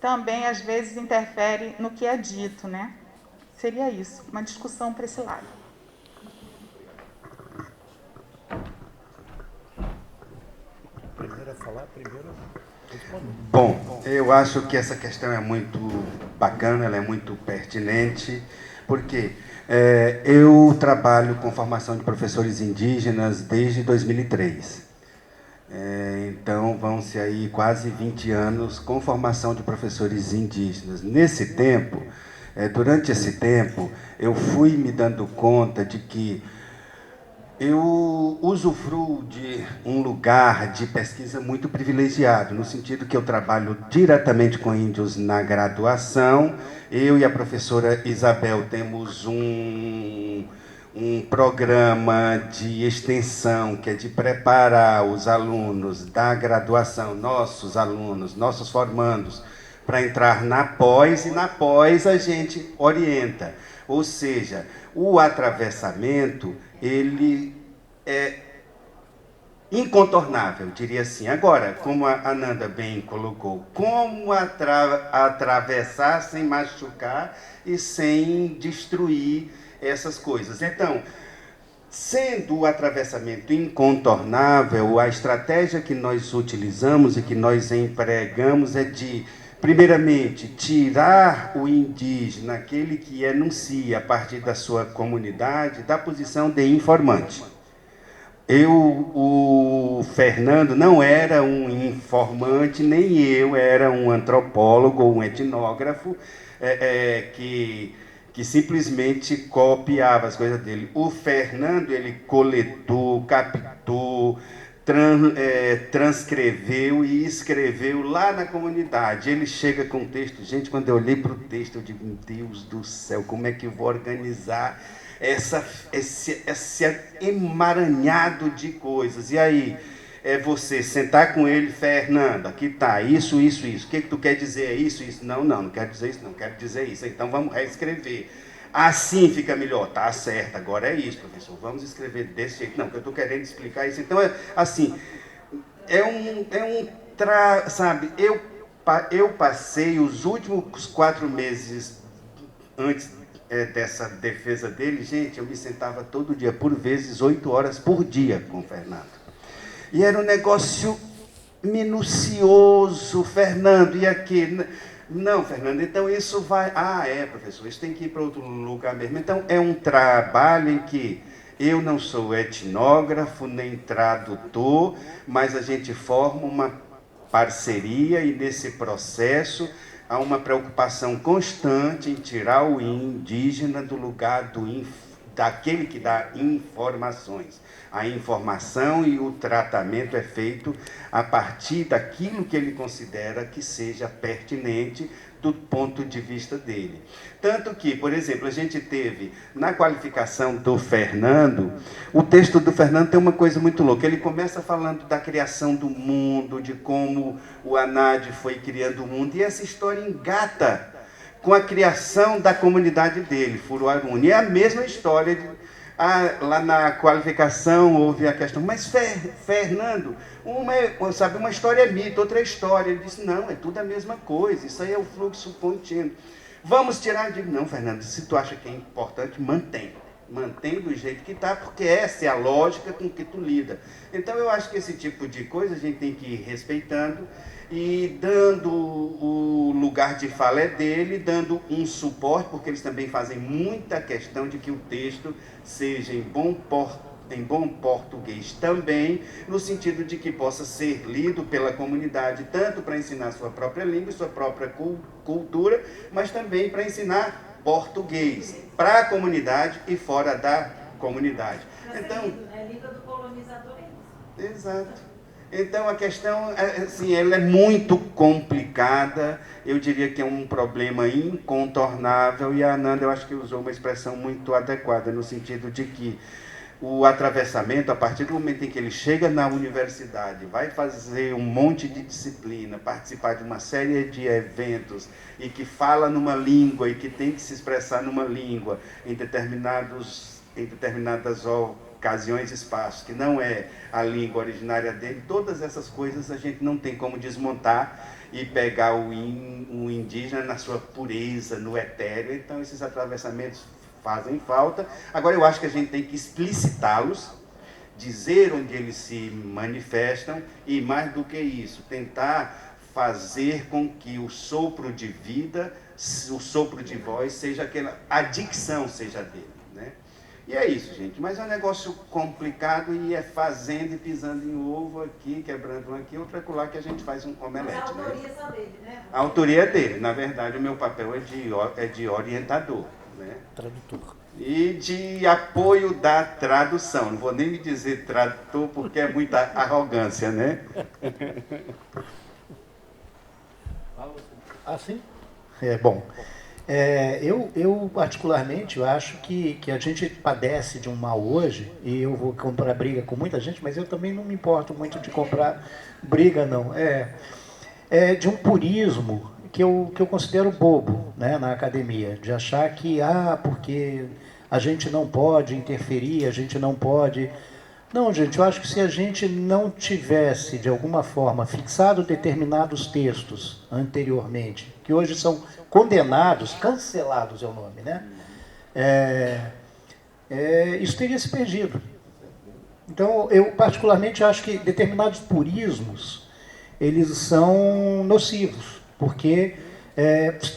também às vezes interfere no que é dito, né? Seria isso, uma discussão para esse lado. Primeiro a falar, primeiro responder. Bom, eu acho que essa questão é muito bacana, ela é muito pertinente, porque eu trabalho com formação de professores indígenas desde 2003. Então, vão-se aí quase 20 anos com formação de professores indígenas. Nesse tempo, durante esse tempo, eu fui me dando conta de que eu usufruo de um lugar de pesquisa muito privilegiado, no sentido que eu trabalho diretamente com índios na graduação. Eu e a professora Isabel temos um programa de extensão que é de preparar os alunos da graduação, nossos alunos, nossos formandos, para entrar na pós, e na pós a gente orienta. Ou seja, o atravessamento, ele é incontornável, diria assim. Agora, como a Ananda bem colocou, como atravessar sem machucar e sem destruir essas coisas. Então, sendo o atravessamento incontornável, a estratégia que nós utilizamos e que nós empregamos é de, primeiramente, tirar o indígena, aquele que enuncia a partir da sua comunidade, da posição de informante. O Fernando não era um informante, nem eu era um antropólogo ou um etnógrafo que simplesmente copiava as coisas dele. O Fernando, ele coletou, captou, transcreveu e escreveu lá na comunidade. Ele chega com o texto. Gente, quando eu olhei para o texto, eu digo, meu Deus do céu, como é que eu vou organizar esse emaranhado de coisas? E aí, você sentar com ele, Fernando, aqui está, isso. O que tu quer dizer? É isso? Não quero dizer isso, não quero dizer isso. Então vamos reescrever. Assim fica melhor. Tá certo, agora é isso, professor. Vamos escrever desse jeito. Não, que eu estou querendo explicar isso. Então, assim, sabe, eu passei os últimos 4 meses antes dessa defesa dele, gente, eu me sentava todo dia, por vezes 8 horas por dia com o Fernando. E era um negócio minucioso, Fernando, e aqui? Não, Fernando, então isso vai... professor, isso tem que ir para outro lugar mesmo. Então, é um trabalho em que eu não sou etnógrafo, nem tradutor, mas a gente forma uma parceria e, nesse processo, há uma preocupação constante em tirar o indígena do lugar daquele que dá informações. A informação e o tratamento é feito a partir daquilo que ele considera que seja pertinente do ponto de vista dele. Tanto que, por exemplo, a gente teve na qualificação do Fernando, o texto do Fernando tem uma coisa muito louca. Ele começa falando da criação do mundo, de como o Anad foi criando o mundo, e essa história engata com a criação da comunidade dele, Furuaruni. E é a mesma história lá na qualificação houve a questão, mas Fernando, uma história é mito, outra é história. Ele disse, não, é tudo a mesma coisa, isso aí é o fluxo contínuo. Vamos tirar? Eu digo, não, Fernando, se tu acha que é importante, mantém do jeito que está, porque essa é a lógica com que tu lida. Então eu acho que esse tipo de coisa a gente tem que ir respeitando e dando o lugar lugar de fala é dele, dando um suporte, porque eles também fazem muita questão de que o texto seja em bom português também, no sentido de que possa ser lido pela comunidade, tanto para ensinar sua própria língua, sua própria cultura, mas também para ensinar português para a comunidade e fora da comunidade. Então, é língua do colonizador. Exato. Então a questão, assim, ela é muito complicada, eu diria que é um problema incontornável, e a Ananda, eu acho que usou uma expressão muito adequada, no sentido de que o atravessamento, a partir do momento em que ele chega na universidade, vai fazer um monte de disciplina, participar de uma série de eventos, e que fala numa língua, e que tem que se expressar numa língua, em determinadas ocasiões e espaços, que não é a língua originária dele, todas essas coisas a gente não tem como desmontar e pegar o indígena na sua pureza, no etéreo. Então esses atravessamentos fazem falta. Agora eu acho que a gente tem que explicitá-los, dizer onde eles se manifestam e, mais do que isso, tentar fazer com que o sopro de vida, o sopro de voz, seja aquela, a dicção seja dele, né? E é isso, gente. Mas é um negócio complicado e é fazendo e pisando em ovo aqui, quebrando um aqui, outro acolá, que a gente faz um omelete. Mas a autoria é dele, né? A autoria é dele. Na verdade, o meu papel é de orientador, né? Tradutor. E de apoio da tradução. Não vou nem me dizer tradutor, porque é muita arrogância, né? Ah, sim? Bom. Eu particularmente, eu acho que a gente padece de um mal hoje, e eu vou comprar briga com muita gente, mas eu também não me importo muito de comprar briga, não. De um purismo que eu considero bobo, né, na academia, de achar que, porque a gente não pode interferir, a gente não pode... Não, gente, eu acho que se a gente não tivesse, de alguma forma, fixado determinados textos anteriormente, que hoje são condenados, cancelados é o nome, né? Isso teria se perdido. Então, eu particularmente acho que determinados purismos, eles são nocivos, porque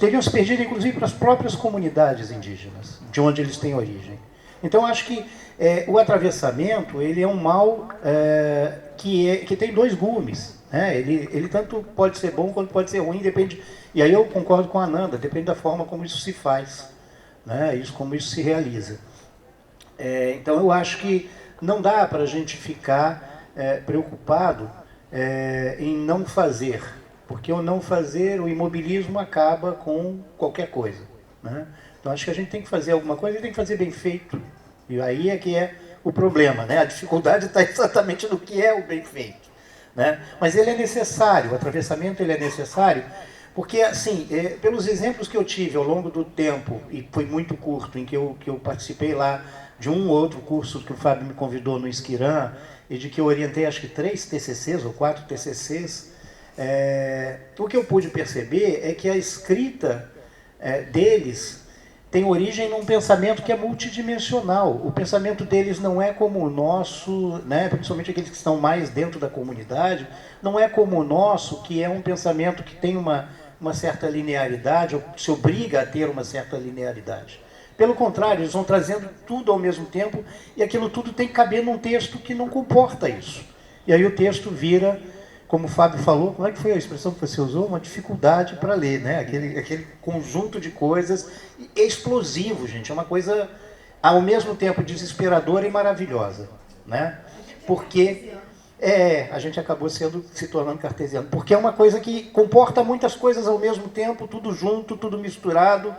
teriam se perdido, inclusive, para as próprias comunidades indígenas, de onde eles têm origem. Então, acho que o atravessamento, ele é um mal que tem dois gumes, né? Ele tanto pode ser bom quanto pode ser ruim, depende. E aí eu concordo com a Ananda, depende da forma como isso se faz, né? Como isso se realiza. Então eu acho que não dá para a gente ficar preocupado em não fazer, porque o não fazer, o imobilismo acaba com qualquer coisa, né? Então acho que a gente tem que fazer alguma coisa e tem que fazer bem feito. E aí é que é o problema, né? A dificuldade está exatamente no que é o bem feito, né? Mas ele é necessário, o atravessamento ele é necessário, porque, assim, pelos exemplos que eu tive ao longo do tempo, e foi muito curto, em que eu participei lá de um ou outro curso que o Fábio me convidou no Esquirã, e de que eu orientei acho que 3 TCCs ou 4 TCCs, o que eu pude perceber é que a escrita deles tem origem num pensamento que é multidimensional. O pensamento deles não é como o nosso, né, principalmente aqueles que estão mais dentro da comunidade, não é como o nosso, que é um pensamento que tem uma certa linearidade, ou se obriga a ter uma certa linearidade. Pelo contrário, eles vão trazendo tudo ao mesmo tempo, e aquilo tudo tem que caber num texto que não comporta isso. E aí o texto vira, como o Fábio falou, como é que foi a expressão que você usou? Uma dificuldade para ler, né? Aquele conjunto de coisas explosivo, gente. É uma coisa, ao mesmo tempo, desesperadora e maravilhosa, né? Porque a gente acabou se tornando cartesiano. Porque é uma coisa que comporta muitas coisas ao mesmo tempo, tudo junto, tudo misturado,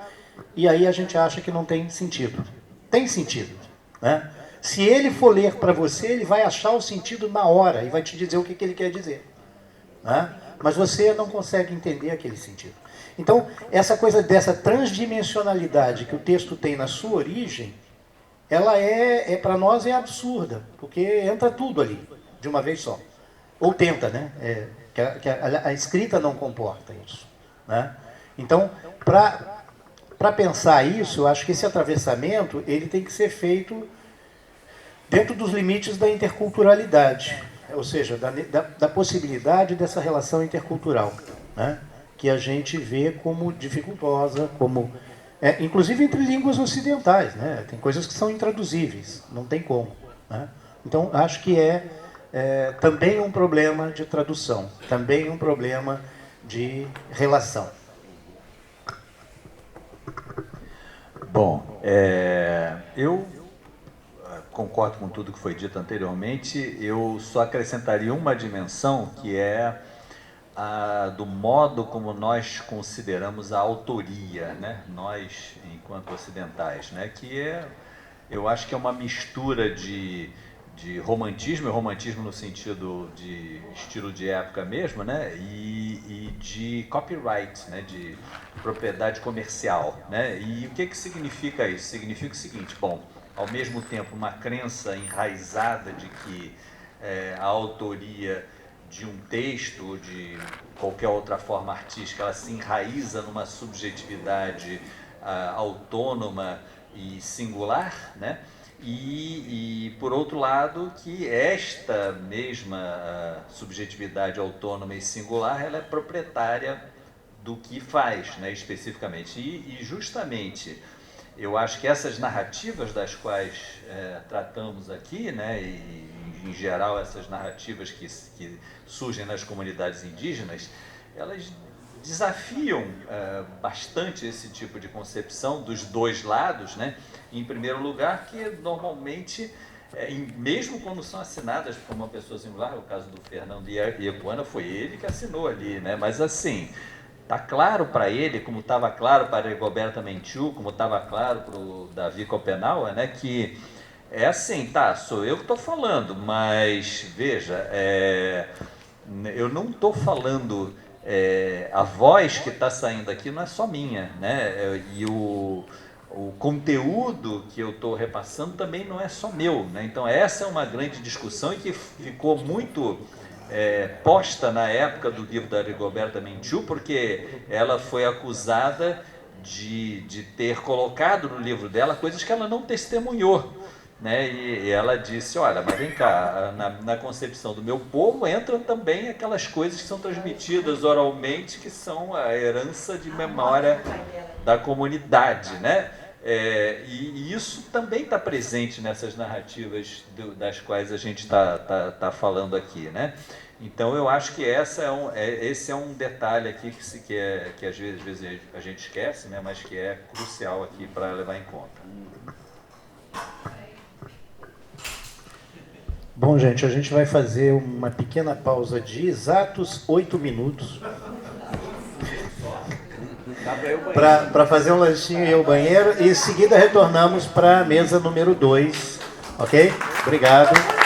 e aí a gente acha que não tem sentido. Tem sentido, né? Se ele for ler para você, ele vai achar o sentido na hora e vai te dizer o que ele quer dizer, né? Mas você não consegue entender aquele sentido. Então, essa coisa dessa transdimensionalidade que o texto tem na sua origem, ela para nós é absurda, porque entra tudo ali, de uma vez só. Ou tenta, né? Que a escrita não comporta isso, né? Então, para pensar isso, eu acho que esse atravessamento ele tem que ser feito dentro dos limites da interculturalidade, ou seja, da possibilidade dessa relação intercultural, né? que a gente vê como dificultosa, como inclusive entre línguas ocidentais, né? Tem coisas que são intraduzíveis, não tem como, né? Então, acho que também um problema de tradução, também um problema de relação. Bom, eu concordo com tudo que foi dito anteriormente, eu só acrescentaria uma dimensão, que é do modo como nós consideramos a autoria, né? Nós, enquanto ocidentais, né? Que eu acho que é uma mistura de romantismo, e romantismo no sentido de estilo de época mesmo, né? E de copyright, né? De propriedade comercial, né? E o que significa isso? Significa o seguinte: bom, ao mesmo tempo uma crença enraizada de que a autoria de um texto ou de qualquer outra forma artística, ela se enraiza numa subjetividade autônoma e singular, né? E por outro lado, que esta mesma subjetividade autônoma e singular, ela é proprietária do que faz, né, especificamente. E justamente, eu acho que essas narrativas das quais tratamos aqui, né, e em geral essas narrativas que surgem nas comunidades indígenas, elas desafiam bastante esse tipo de concepção dos dois lados, né? Em primeiro lugar, que normalmente, mesmo quando são assinadas por uma pessoa singular, o caso do Fernando Iekuana, foi ele que assinou ali, né? Mas assim, está claro para ele, como estava claro para Rigoberta Menchú, como estava claro para o Davi Copenau, né? Que assim, tá, sou eu que estou falando, mas veja, eu não estou falando, a voz que está saindo aqui não é só minha, né? E o conteúdo que eu estou repassando também não é só meu, né? Então essa é uma grande discussão e que ficou muito posta na época do livro da Rigoberta Menchú, porque ela foi acusada de ter colocado no livro dela coisas que ela não testemunhou, né? E ela disse: olha, mas vem cá, na concepção do meu povo entram também aquelas coisas que são transmitidas oralmente, que são a herança de memória da comunidade, né? E isso também está presente nessas narrativas das quais a gente está falando aqui, né? Então eu acho que esse é um detalhe aqui que às vezes a gente esquece, né? Mas que é crucial aqui para levar em conta. Bom, gente, a gente vai fazer uma pequena pausa de exatos 8 minutos para fazer um lanchinho e ir ao banheiro, e em seguida retornamos para a mesa número 2, ok? Obrigado.